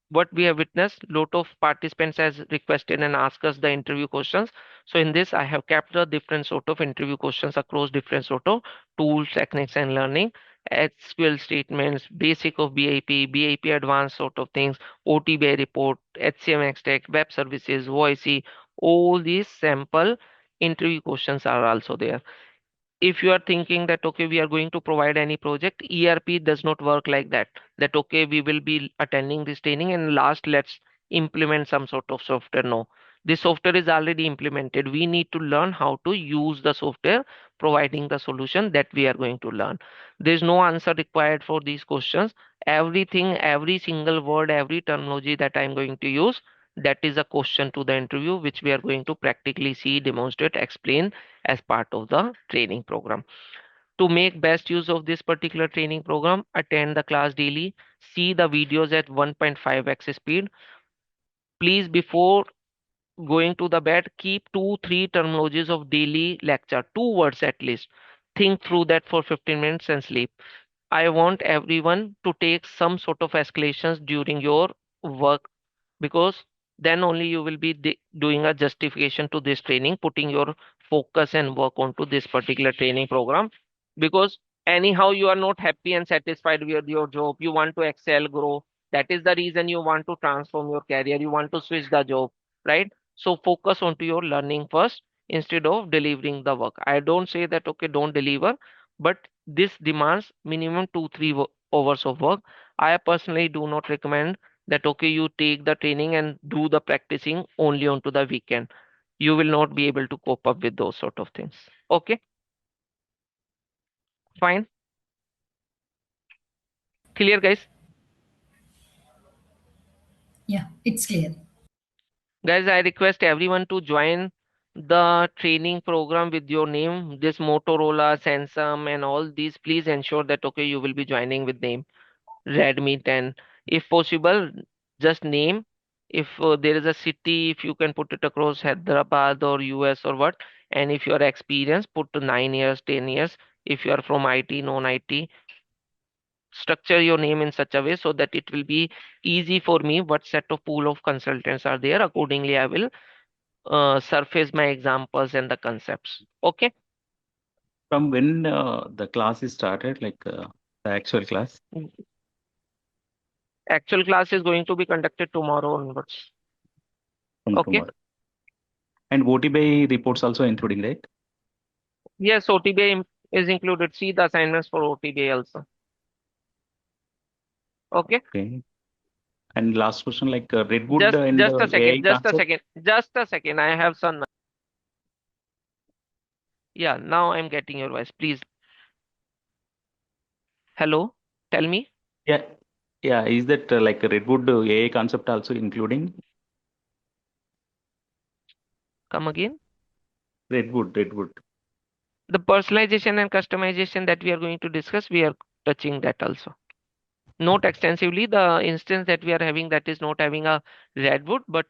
what we have witnessed, lot of participants has requested and asked us the interview questions. So in this, I have kept the different sort of interview questions across different sort of tools, techniques, and learning. SQL statements, basic of BIP, BIP advanced sort of things, OTBI report, HCM extract, web services, OIC, all these sample interview questions are also there. If you are thinking that okay, we are going to provide any project, ERP does not work like that. That okay, we will be attending this training and last let's implement some sort of software. No, this software is already implemented. We need to learn how to use the software, providing the solution that we are going to learn. There is no answer required for these questions. Everything, every single word, every terminology that I'm going to use, that is a question to the interview, which we are going to practically see, demonstrate, explain as part of the training program. To make best use of this particular training program, attend the class daily, see the videos at 1.5x speed. Please, before going to the bed, keep 2-3 terminologies of daily lecture, 2 words at least. Think through that for 15 minutes and sleep. I want everyone to take some sort of escalations during your work, because then only you will be doing a justification to this training, putting your focus and work onto this particular training program. Because anyhow you are not happy and satisfied with your job, you want to excel, grow. That is the reason you want to transform your career, you want to switch the job, right? So focus onto your learning first instead of delivering the work. I don't say that okay, don't deliver, but this demands minimum 2-3 hours of work. I personally do not recommend that okay, you take the training and do the practicing only onto the weekend. You will not be able to cope up with those sort of things. Okay, fine, clear, guys. Yeah, it's clear. Guys, I request everyone to join the training program with your name, this Motorola, Samsung, and all these, please ensure that okay, you will be joining with name Redmi 10. If possible, just name. If there is a city, if you can put it across Hyderabad or US or what. And if you are experienced, put to 9 years, 10 years. If you are from IT, non-IT, structure your name in such a way so that it will be easy for me what set of pool of consultants are there. Accordingly, I will surface my examples and the concepts. Okay. From when the class is started, like the actual class? Actual class is going to be conducted tomorrow onwards. From Okay. tomorrow. And OTBI reports also including, right? Yes, OTBI is included. See the assignments for OTBI also. Okay. Okay. And last question, like Redwood Just and just a AI second. Just a concept. second. Just a second. I have some. Yeah. Now I'm getting your voice. Please. Hello. Tell me. Yeah. Yeah. Is that like Redwood AI concept also including Come again. Redwood? The personalization and customization that we are going to discuss, we are touching that also. Not extensively. The instance that we are having, that is not having a Redwood, but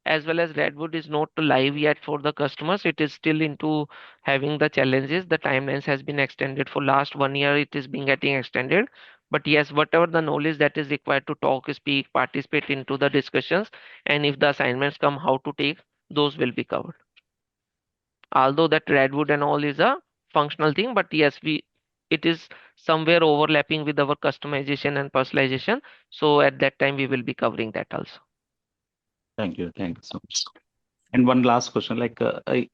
as well as Redwood is not live yet for the customers. It is still into having the challenges. The timelines has been extended for last 1 year. It is being getting extended. But yes, whatever the knowledge that is required to talk, speak, participate into the discussions, and if the assignments come, how to take, those will be covered. Although that Redwood and all is a functional thing, but yes, we it is somewhere overlapping with our customization and personalization. So at that time we will be covering that also. Thank you. Thank you so much. And one last question, like,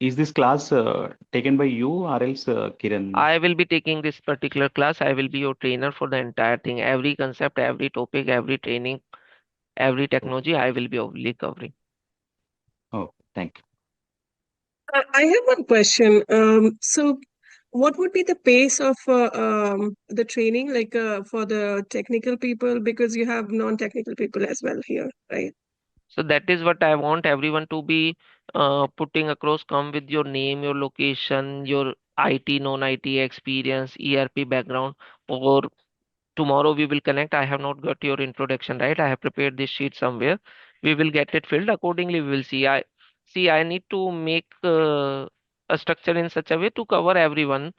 is this class taken by you or else Kiran? I will be taking this particular class. I will be your trainer for the entire thing. Every concept, every topic, every training, every technology, I will be only covering. Oh, thank you. I have one question. So what would be the pace of the training, like for the technical people, because you have non-technical people as well here, right? So that is what I want everyone to be putting across. Come with your name, your location, your IT, non-IT experience, ERP background, or tomorrow we will connect. I have not got your introduction right. I have prepared this sheet somewhere. We will get it filled accordingly. We will see. I need to make a structure in such a way to cover everyone,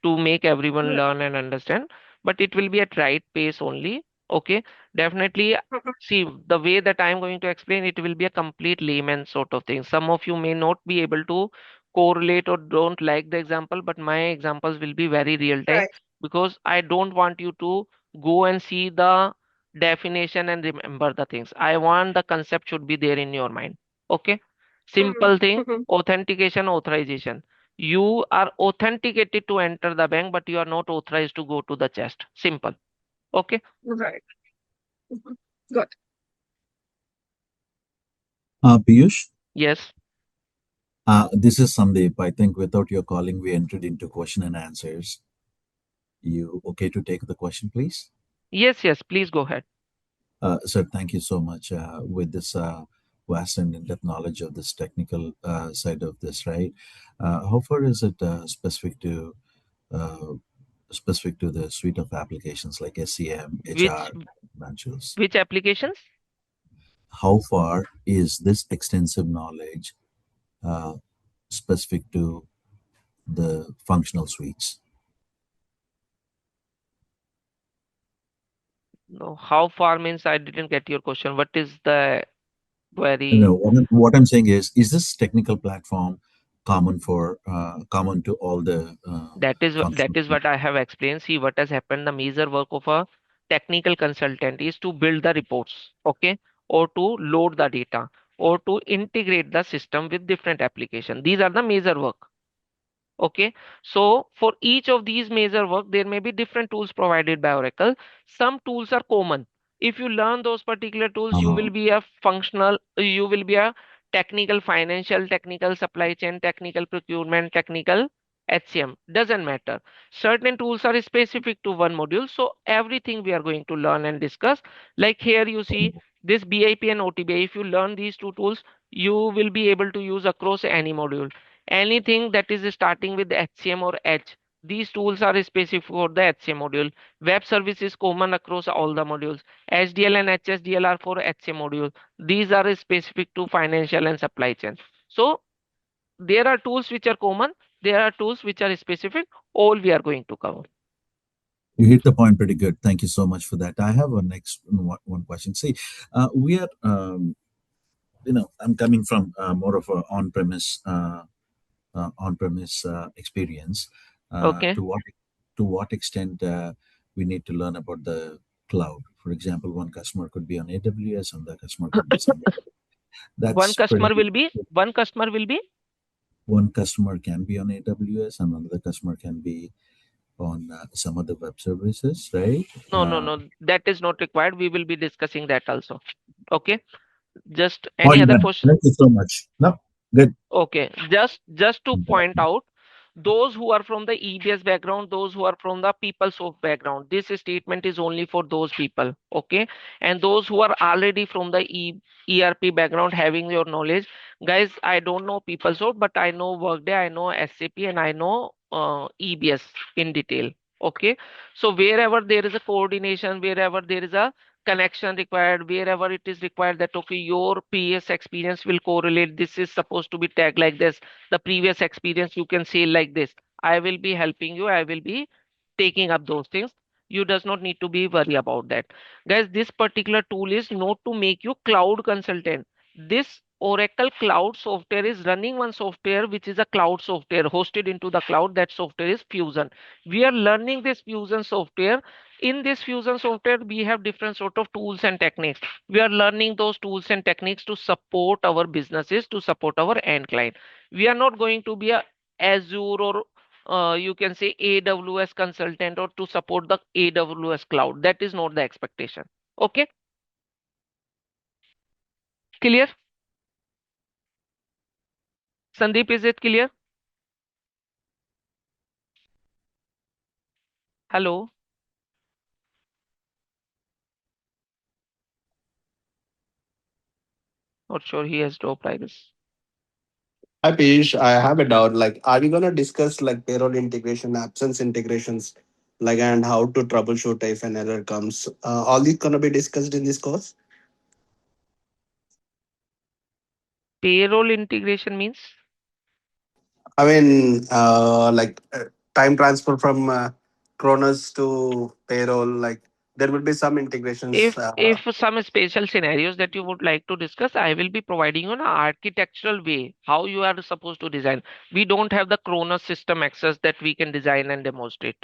to make everyone Right. learn and understand. But it will be at right pace only. Okay, definitely. Mhm. See, the way that I am going to explain it will be a complete layman sort of thing. Some of you may not be able to correlate or don't like the example, but my examples will be very real time Right. because I don't want you to go and see the definition and remember the things. I want the concept should be there in your mind. Okay. Mhm. Simple thing, Mhm. authentication, authorization. You are authenticated to enter the bank, but you are not authorized to go to the chest. Simple. Okay. Right. Mhm. Good. Piyush, Yes. this is Sandeep. I think without your calling, we entered into question and answers. You okay to take the question, please? Yes. Yes. Please go ahead. Sir, thank you so much. With this vast and in-depth knowledge of this technical side of this, right? How far is it uh, specific to the suite of applications like SCM, Which HR, financials? which applications? How far is this extensive knowledge uh, specific to the functional suites? No. How far means I didn't get your question. What is the No, query? what I'm saying is this technical platform common to all the That functional is what suites? I have explained. See what has happened. The major work of a technical consultant is to build the reports, okay, or to load the data, or to integrate the system with different application. These are the major work. Okay, so for each of these major work, there may be different tools provided by Oracle. Some tools are common. If you learn those particular tools, you will Uh, be a functional, you will be a technical, financial, technical supply chain, technical procurement, technical HCM. Doesn't matter. Certain tools are specific to one module. So everything we are going to learn and discuss. Like here you see This BIP and OTBI, if you learn these two tools, you will be able to use across any module. Anything that is starting with HCM or H, these tools are specific for the HCM module. Web service is common across all the modules. HDL and HSDL are for HCM module. These are specific to financial and supply chain. So there are tools which are common, there are tools which are specific, all we are going to cover. You hit the point pretty good. Thank you so much for that. I have a next one question. See, we are, I'm coming from more of a on-premise experience. Okay. To what extent we need to learn about the cloud? For example, one customer could be on AWS, and the customer could be somewhere. One That's customer pretty. will be, one customer will be, One customer can be on AWS, and another customer can be on some other web services, right? no, that is not required. We will be discussing that also. Okay. Just any Point other done. question? Thank you so much. No, good. Okay, just to point out, those who are from the EBS background, those who are from the PeopleSoft background, this statement is only for those people, okay? And those who are already from the ERP background, having your knowledge, guys, I don't know PeopleSoft, but I know Workday, I know SAP, and I know EBS in detail, okay? So wherever there is a coordination, wherever there is a connection required, wherever it is required that okay, your previous experience will correlate, this is supposed to be tagged like this, the previous experience you can say like this, I will be helping you, I will be taking up those things. You does not need to be worry about that, guys. This particular tool is not to make you cloud consultant. This Oracle cloud software is running one software which is a cloud software hosted into the cloud. That software is Fusion. We are learning this Fusion software. In this Fusion software we have different sort of tools and techniques. We are learning those tools and techniques to support our businesses, to support our end client. We are not going to be a Azure or you can say AWS consultant or to support the AWS cloud. That is not the expectation. Okay, clear? Sandeep, is it clear? Hello? Not sure, he has dropped, I guess. Hi Piyush, I have a doubt. Like, are we gonna discuss like payroll integration, absence integrations, like, and how to troubleshoot if an error comes? All these gonna be discussed in this course? Payroll integration means I mean, time transfer from Kronos to payroll. Like, there will be some integrations. if some special scenarios that you would like to discuss, I will be providing you an architectural way how you are supposed to design. We don't have the Kronos system access that we can design and demonstrate.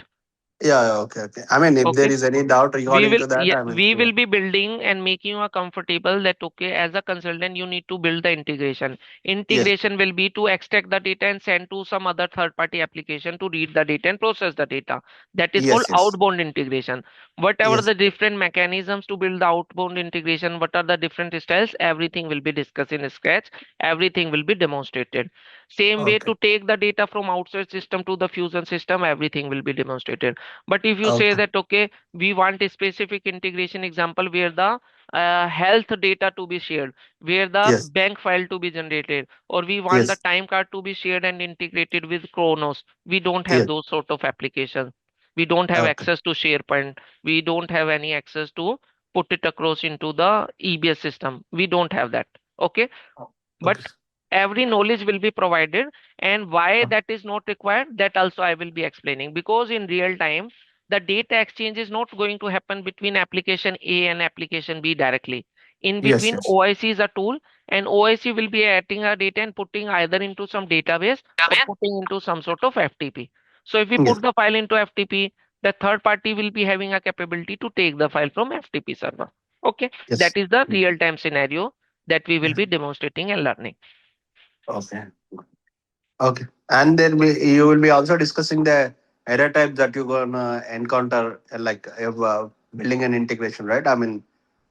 Yeah, yeah, okay, okay. I mean, if there Okay. is any doubt we regarding will to that, yeah, I mean, we yeah. will be building and making you comfortable that okay, as a consultant you need to build the integration. Yes, Integration will be to extract the data and send to some other third party application to read the data and process the data. That is called yes, yes, outbound integration. Whatever yes. the different mechanisms to build the outbound integration, what are the different styles, everything will be discussed in Scratch, everything will be demonstrated. Same way Okay, to take the data from outside system to the Fusion system, everything will be demonstrated. But if you say okay. that okay, we want a specific integration example where the health data to be shared, where the Yes, bank file to be generated, or we want the yes, time card to be shared and integrated with Kronos. We don't have yes. those sort of applications. We don't have Okay, access to SharePoint. We don't have any access to put it across into the EBS system. We don't have that. Okay, but okay. every knowledge will be provided, and why Uh, that is not required, that also I will be explaining, because in real time the data exchange is not going to happen between application A and application B directly. In Yes, between, yes. OIC is a tool, and OIC will be adding our data and putting either into some database or putting into some sort of FTP. So if we Yes. put the file into FTP, the third party will be having a capability to take the file from FTP server. Okay, that Yes. is the real time scenario that we will Yeah. be demonstrating and learning. Okay. Okay. And then you will be also discussing the error type that you're gonna encounter, like building an integration, right? I mean,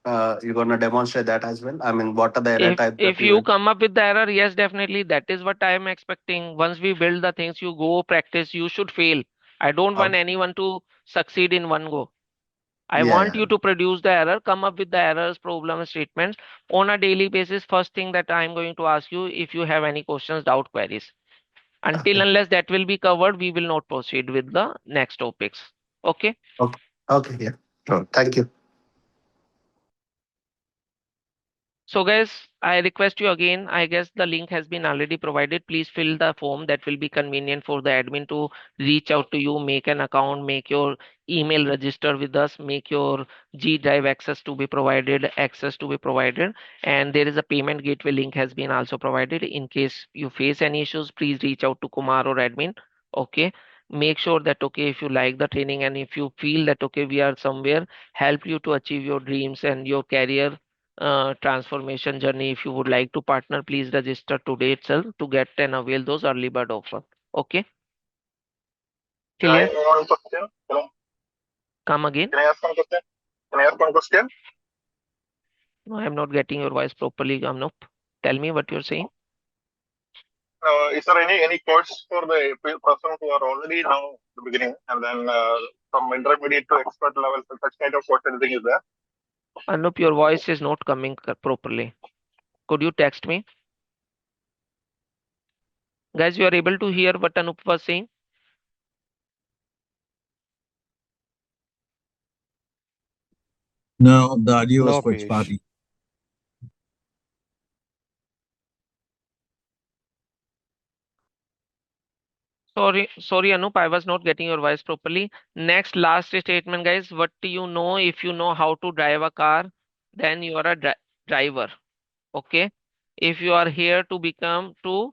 you're gonna demonstrate that as well. I mean, what are the error types that If you you will? come up with the error, yes, definitely. That is what I am expecting. Once we build the things, you go practice, you should fail. I don't want Okay. anyone to succeed in one go. I want you to produce the error, come up with the errors, problem statements on a daily basis. First thing that I'm going to ask you if you have any questions, doubt, queries. Until unless that will be covered, we will not proceed with the next topics. Okay. Okay. Okay. Yeah. Sure. Thank you. So guys, I request you again, I guess the link has been already provided. Please fill the form that will be convenient for the admin to reach out to you, make an account, make your email register with us, make your G Drive access to be provided. And there is a payment gateway link has been also provided. In case you face any issues, please reach out to Kumar or admin. Okay. Make sure that, okay, if you like the training and if you feel that, okay, we are somewhere, help you to achieve your dreams and your career transformation journey. If you would like to partner, please register today itself to get and avail those early bird offer. Okay. Can I Clear? ask one question? Come again. Can I ask one question? Can I ask one question? No, I'm not getting your voice properly, Gamnop. Tell me what you're saying. Is there any course for the person who are already now the beginning and then from intermediate to expert level, such kind of course anything is there? Anup, your voice is not coming properly. Could you text me? Guys, you are able to hear what Anup was saying? No, the audio was No, quite Piyush. spotty. Sorry, Anup, I was not getting your voice properly. Next, last statement, guys. What do you know? If you know how to drive a car, then you are a driver. Okay. If you are here to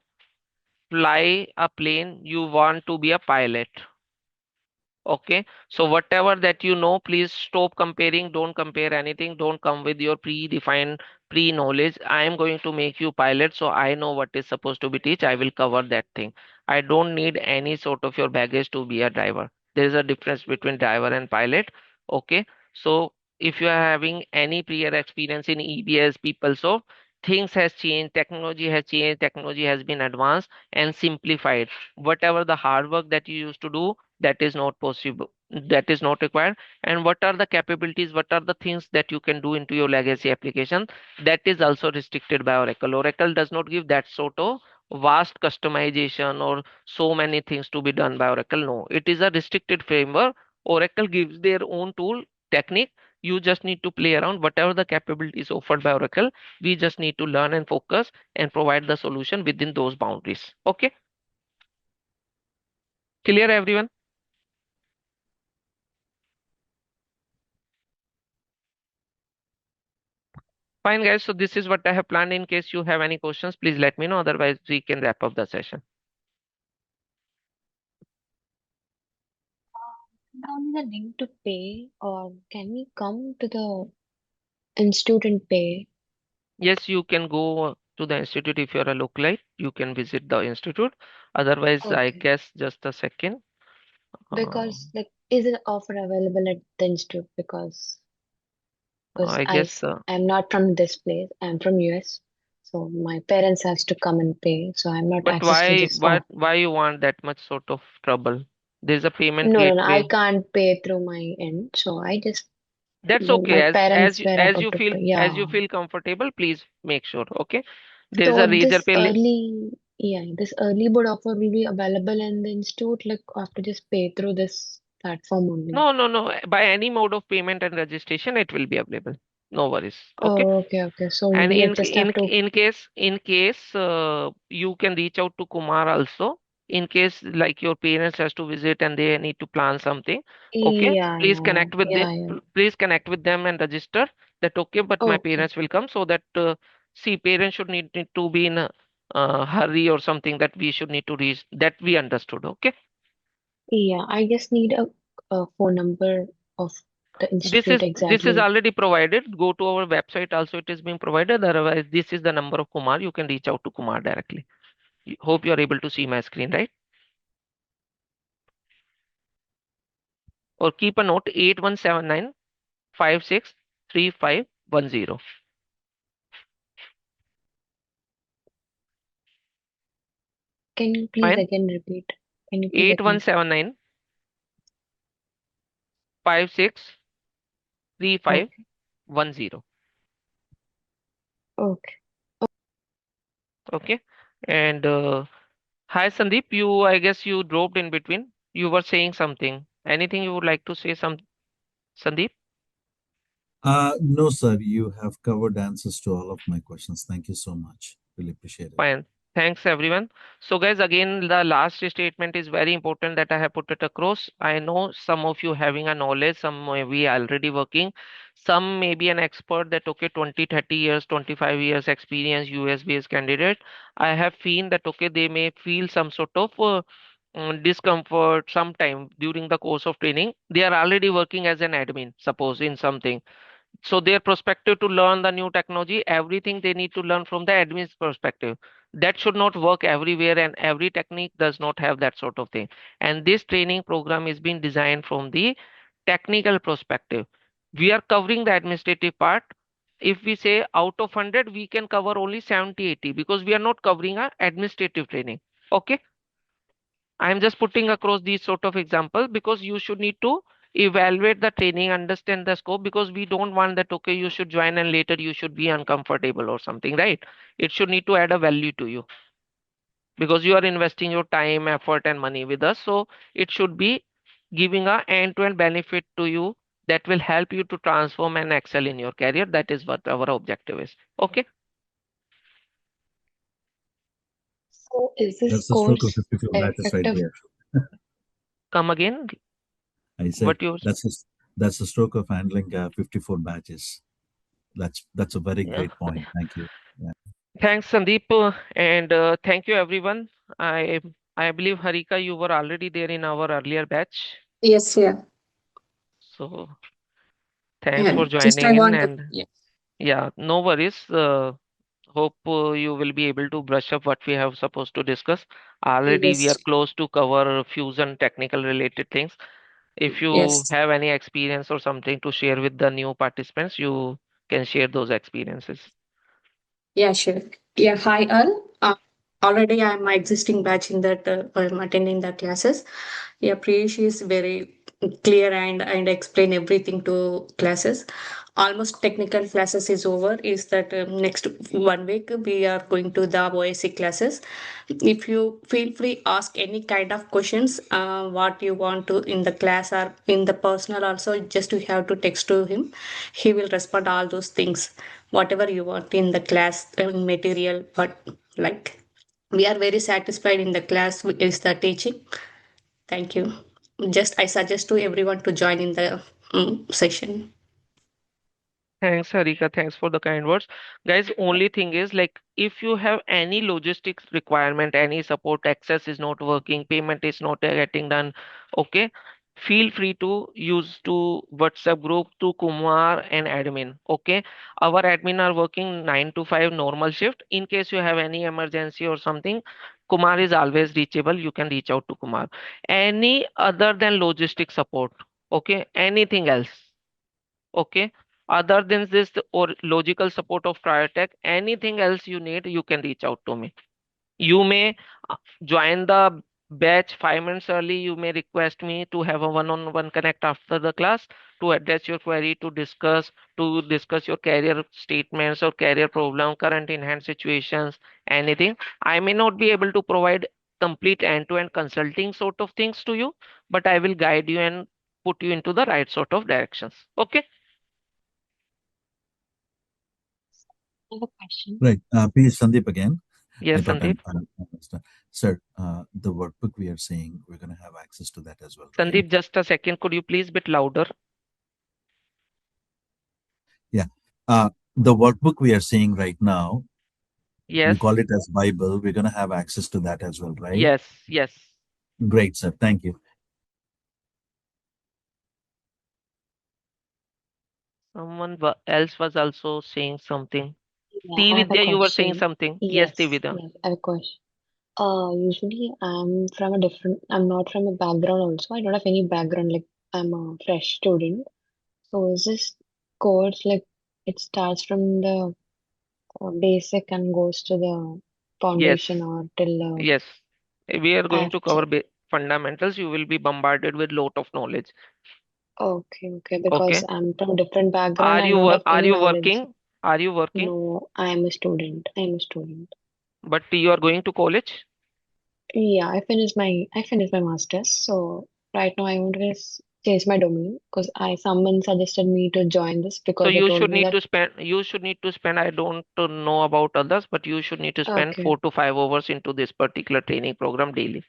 fly a plane, you want to be a pilot. Okay, so whatever that you know, please stop comparing. Don't compare anything. Don't come with your predefined pre-knowledge. I am going to make you pilot, so I know what is supposed to be teach. I will cover that thing. I don't need any sort of your baggage to be a driver. There is a difference between driver and pilot. Okay, so if you are having any prior experience in EBS, people, so things has changed, technology has been advanced and simplified. Whatever the hard work that you used to do, that is not possible, that is not required. And what are the capabilities, what are the things that you can do into your legacy application, that is also restricted by Oracle does not give that sort of vast customization or so many things to be done by Oracle. No, it is a restricted framework. Oracle gives their own tool technique. You just need to play around whatever the capabilities offered by Oracle. We just need to learn and focus and provide the solution within those boundaries. Okay, clear everyone? Fine, guys. So this is what I have planned. In case you have any questions, please let me know. Otherwise, we can wrap up the session. Only the link to pay, or can we come to the institute and pay? Yes, you can go to the institute if you're a localite. You can visit the institute. Otherwise, I Okay. guess just a second. Because like, is an offer available at the institute? Because I guess, I'm not from this place. I'm from US, so my parents has to come and pay. So I'm not but access to this offer. why you want that much sort of trouble? There's a payment No, I gateway. can't pay through my end. So I just That's okay. my parents were As you about to feel pay. Yeah. comfortable, please make sure. Okay. There is a So razor this pay link. this early bird offer will be available in the institute, like after just pay through this platform only. No. By any mode of payment and registration, it will be available. No worries. Okay. Oh, okay. So And we just have to. in case you can reach out to Kumar also. In case like your parents has to visit and they need to plan something. Okay. Please connect with them and register that. Okay. But my Okay. parents will come so that see parents should need to be in a hurry or something that we should need to reach that we understood. Okay. Yeah, I just need a phone number of the institute This is exactly. already provided. Go to our website also, it is being provided. Otherwise, this is the number of Kumar. You can reach out to Kumar directly. Hope you are able to see my screen, right? Or keep a note 8179563510. Can you please Fine. again repeat? Can you please again? 8179563510. 3510. Okay. Okay. And hi Sandeep, I guess you dropped in between. You were saying something. Anything you would like to say, Sandeep? No, sir, you have covered answers to all of my questions. Thank you so much. Really appreciate it. Fine. Thanks, everyone. So, guys, again, the last statement is very important that I have put it across. I know some of you having a knowledge, some may be already working, some may be an expert that, okay, 20, 30 years, 25 years experience, US-based candidate. I have seen that, okay, they may feel some sort of discomfort sometime during the course of training. They are already working as an admin, suppose, in something, so their perspective to learn the new technology, everything they need to learn from the admin's perspective. That should not work everywhere, and every technique does not have that sort of thing. And this training program is being designed from the technical perspective. We are covering the administrative part. If we say out of 100, we can cover only 70, 80 because we are not covering our administrative training. Okay. I'm just putting across these sort of example because you should need to evaluate the training, understand the scope, because we don't want that, okay, you should join and later you should be uncomfortable or something, right? It should need to add a value to you because you are investing your time, effort, and money with us. So it should be giving a end-to-end benefit to you that will help you to transform and excel in your career. That is what our objective is. Okay. So is this That's the stroke of course 54 batches right effective? there. Come again. I said What you? that's the stroke of handling 54 batches. That's a very Yeah. great point. Thank you. Yeah. Thanks, Sandeep, and thank you, everyone. I I believe Harika, you were already there in our earlier batch, Yes, yeah. so thanks Yeah. for Just joining I in. want to, And yeah. yeah, no worries. Hope you will be able to brush up what we have supposed to discuss. Already, we are Yes. close to cover fusion technical related things. If you Yes. have any experience or something to share with the new participants, you can share those experiences. Yeah, sure. Yeah, hi all. Already I'm my existing batch in that I'm attending the classes. Yeah, Priyesh is very clear and explain everything to classes. Almost technical classes is over. Is that next 1 week we are going to the OIC classes. If you feel free, ask any kind of questions, what you want to in the class or in the personal also. Just you have to text to him. He will respond all those things, whatever you want in the class material. But like we are very satisfied in the class is the teaching. Thank you. Just I suggest to everyone to join in the session. Thanks, Harika. Thanks for the kind words. Guys, only thing is like if you have any logistics requirement, any support, access is not working, payment is not getting done, okay, feel free to use to WhatsApp group to Kumar and admin. Okay. Our admin are working 9 to 5 normal shift. In case you have any emergency or something, Kumar is always reachable. You can reach out to Kumar. Any other than logistic support, okay, anything else. Okay. Other than this or logical support of TrioTech, anything else you need, you can reach out to me. You may join the batch 5 minutes early. You may request me to have a one-on-one connect after the class to address your query, to discuss your career statements or career problem, current in hand situations, anything. I may not be able to provide complete end-to-end consulting sort of things to you, but I will guide you and put you into the right sort of directions. Okay. I have a question. Right. Please, Sandeep again. I Yes, thought Sandeep. I understand. Sir, the workbook we are saying, we're going to have access to that as well, right? Sandeep, just a second. Could you please bit louder? Yeah. The workbook we are seeing right now, we Yes, call it as Bible. We're going to have access to that as well, right? yes, yes. Great, sir. Thank you. Else was also saying something. Yeah, T I have a Vidya, you were saying question. something. Yes, T Yes, Vidya. yes, I have a question. Usually I'm not from a background also. I don't have any background, like I'm a fresh student. So is this course like it starts from the basic and goes to the Yes, foundation or till yes. We are going to after? cover fundamentals. You will be bombarded with lot of knowledge. Okay, Okay. because I'm from a different background, Are I you don't have are any you knowledge. working? Are you working? No, I'm a student. I'm a student. But you are going to college? Yeah, I finished my master's. So right now I want to just change my domain because I someone suggested me to join this So because they told me that you should need to spend, I don't know about others, but you should need to spend okay. 4 to 5 hours into this particular training program daily.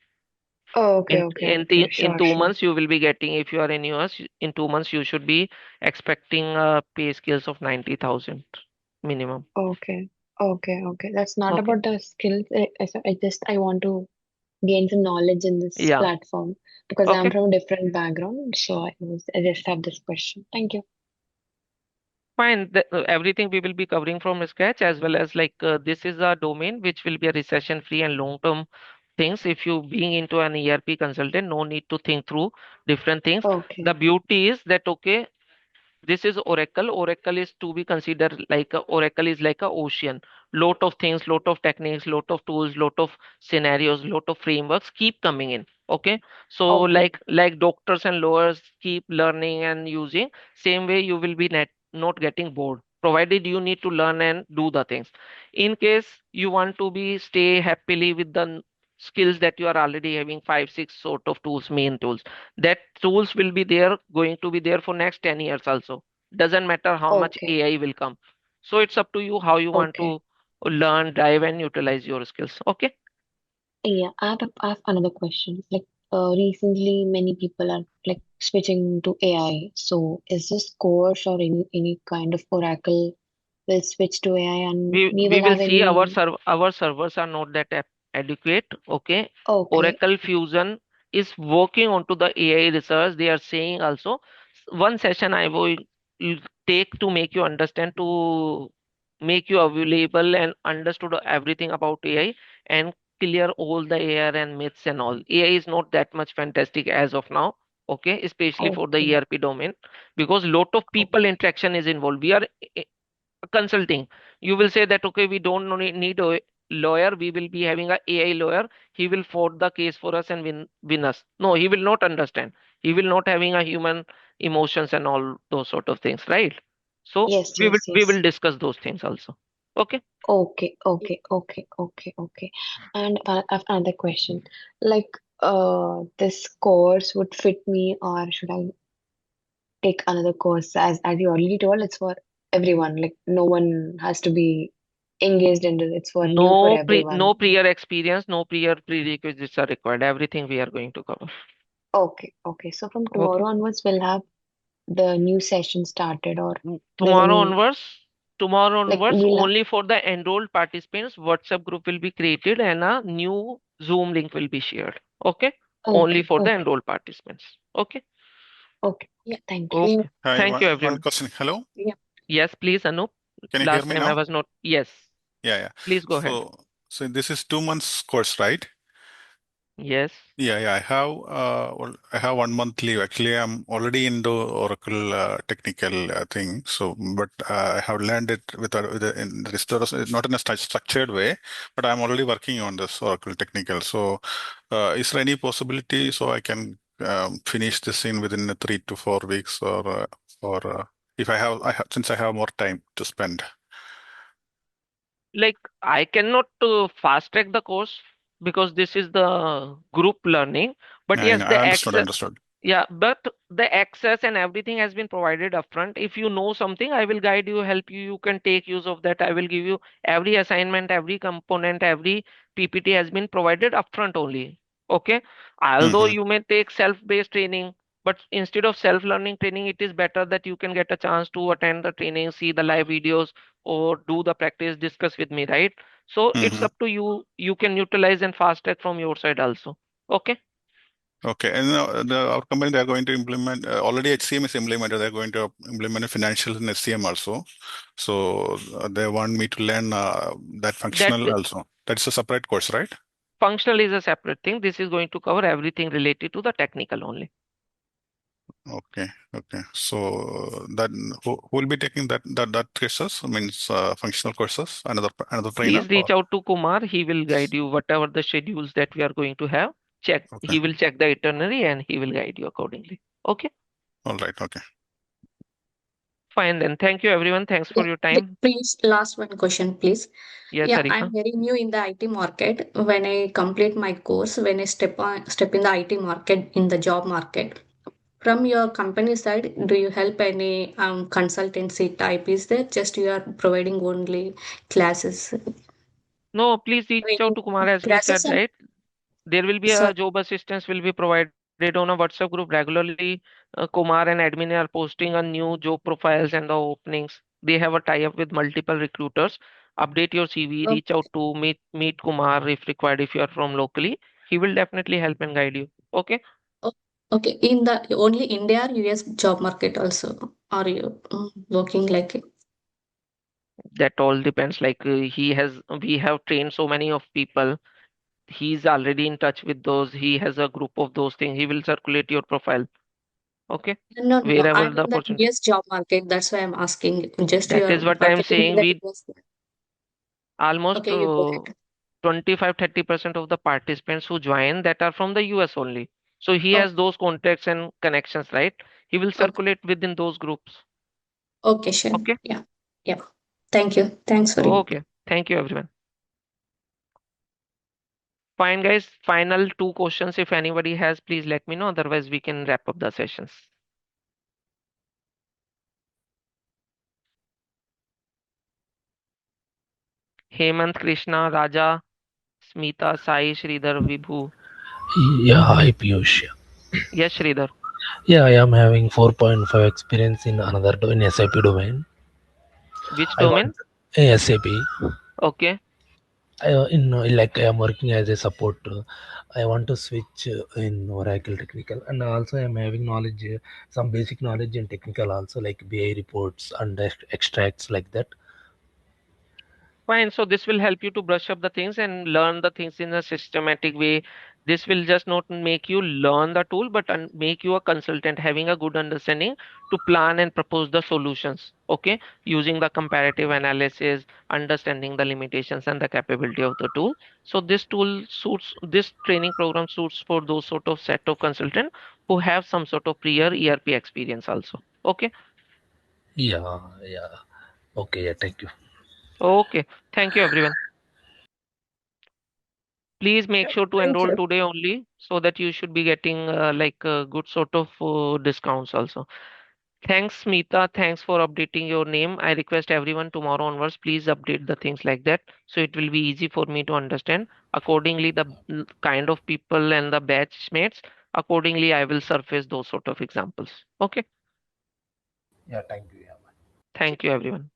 Oh, okay, In okay, okay. in Sure, two sure. months you will be getting, if you are in US, in 2 months you should be expecting pay skills of 90,000 minimum. Okay. Okay. That's not Okay. about the skills. I want to gain some knowledge in this Yeah. platform because I'm Okay. from a different background. So I just have this question. Thank you. Fine. Everything we will be covering from scratch, as well as like this is a domain which will be a recession free and long term things. If you being into an ERP consultant, no need to think through different things. Okay. The beauty is that okay, this is Oracle. Oracle is to be considered like Oracle is like a ocean. Lot of things, lot of techniques, lot of tools, lot of scenarios, lot of frameworks keep coming in. Okay. So Okay. like doctors and lawyers keep learning and using, same way you will be not getting bored, provided you need to learn and do the things. In case you want to be stay happily with the skills that you are already having, 5 6 sort of tools, main tools, that tools will be there, going to be there for next 10 years also. Doesn't matter how much Okay. AI will come. So it's up to you how you want Okay. to learn, drive, and utilize your skills. Okay. Yeah, I have another question. Like, recently, many people are like switching to AI. So, is this course or any kind of Oracle will switch to AI, and we We will will have see our any? our servers are not that adequate. Okay. Okay, Oracle Fusion is working onto the AI research. They are saying also one session I will take to make you understand, to make you available and understood everything about AI and clear all the air and myths and all. AI is not that much fantastic as of now. Okay, especially for the okay, ERP domain, because lot of people okay. interaction is involved. We are consulting. You will say that okay, we don't need a lawyer, we will be having a AI lawyer, he will fought the case for us and win us. No, he will not understand, he will not having a human emotions and all those sort of things, right? So Yes, we yes, will yes. discuss those things also. Okay. Okay. And I have another question. Like, this course would fit me, or should I take another course? As you already told, it's for everyone. Like, no one has to be engaged in it. It's for new for No everyone. prior experience, no prior prerequisites are required, everything we are going to cover. Okay. So from Okay. tomorrow onwards, we'll have the new session started, or Mm, there's Tomorrow any onwards, tomorrow like onwards, we'll have, only for the enrolled participants, WhatsApp group will be created and a new Zoom link will be shared. Okay? Only okay, for the okay, enrolled participants. Okay? okay. Yeah. Thank you. Yeah. Okay. Hi, Thank you, one everyone. question. Hello, Yeah. Yes, please, Anup. can you hear Last me time I now? was not. Yes, Yeah. please go ahead. So this is 2 months course, right? Yes. Yeah. I have 1 month leave. Actually, I'm already in the Oracle technical thing. So, but I have learned it in the not in a structured way, but I'm already working on this Oracle technical. So, is there any possibility so I can finish this in within 3 to 4 weeks, or if since I have more time to spend? Like I cannot fast track the course because this is the group learning. But I yes, know, I the understood. access, Understood. yeah, but the access and everything has been provided upfront. If you know something, I will guide you, help you. You can take use of that. I will give you every assignment, every component, every PPT has been provided upfront only. Okay. Although Mm-hmm. you may take self-based training, but instead of self-learning training, it is better that you can get a chance to attend the training, see the live videos, or do the practice, discuss with me, right? So it's Mm-hmm. up to you. You can utilize and fast track from your side also. Okay. Okay, and our company, they are going to implement, already HCM is implemented, they're going to implement a financial in HCM also. So they want me to learn that That functional also. That's a separate course, right? functional is a separate thing. This is going to cover everything related to the technical only. Okay. So that who will be taking that courses? Means functional courses. Another trainer. Please reach out to Kumar. He will guide you whatever the schedules that we are going to have. Check. Okay. He will check the itinerary and he will guide you accordingly. Okay. All right. Okay. Fine then. Thank you everyone. Thanks for your time. Please, last one question, please. Yes, Yeah, I'm Sarika. very new in the IT market. When I complete my course, when I step in the IT market, in the job market, from your company side, do you help any consultancy type? Is there just you are providing only classes? No, please reach Any out to Kumar as we classes said, and right? There will be so a job assistance will be provided on a WhatsApp group regularly. Kumar and admin are posting on new job profiles and the openings. They have a tie-up with multiple recruiters. Update your CV, oh, reach out to meet Kumar if required if you are from locally. He will definitely help and guide you. Okay? oh, okay, in the only India or US job market also, are you working like That all depends. Like we have trained so many of people. He's already in touch with those. He has a group of those things. He will circulate your profile. Okay? no, no, no. Wherever I'm the in the opportunity. US job market. That's why I'm asking. Just you That are is what I'm marketing in saying. the We US. almost Okay, you go ahead. 25-30% of the participants who join that are from the US only. So he Oh, has those contacts and connections, right? He will okay. circulate within those groups. Okay, sure. Okay? Yeah. Yeah. Thank you. Thanks for it. Okay. Thank you, everyone. Fine, guys. Final two questions. If anybody has, please let me know. Otherwise, we can wrap up the sessions. Hemant, Krishna, Raja, Smita, Sai, Sridhar, Vibhu. Yeah, hi Piyush. Yes, Sridhar. Yeah, I am having 4.5 experience in another in SAP domain. Which I want domain? SAP. Okay. In like I am working as a support. I want to switch in Oracle technical, and also I am having knowledge, some basic knowledge in technical also, like BI reports and extracts like that. Fine. So this will help you to brush up the things and learn the things in a systematic way. This will just not make you learn the tool, but make you a consultant having a good understanding to plan and propose the solutions. Okay. Using the comparative analysis, understanding the limitations and the capability of the tool. So this training program suits for those sort of set of consultant who have some sort of prior ERP experience also. Okay. Yeah, yeah. Okay, yeah. Thank you. Okay. Thank you, everyone. Please make sure to Thank enroll you. today only so that you should be getting like good sort of discounts also. Thanks, Smita. Thanks for updating your name. I request everyone tomorrow onwards, please update the things like that so it will be easy for me to understand. Accordingly, the kind of people and the batch mates, accordingly, I will surface those sort of examples. Okay. Yeah, thank you. Yeah. Thank you, everyone.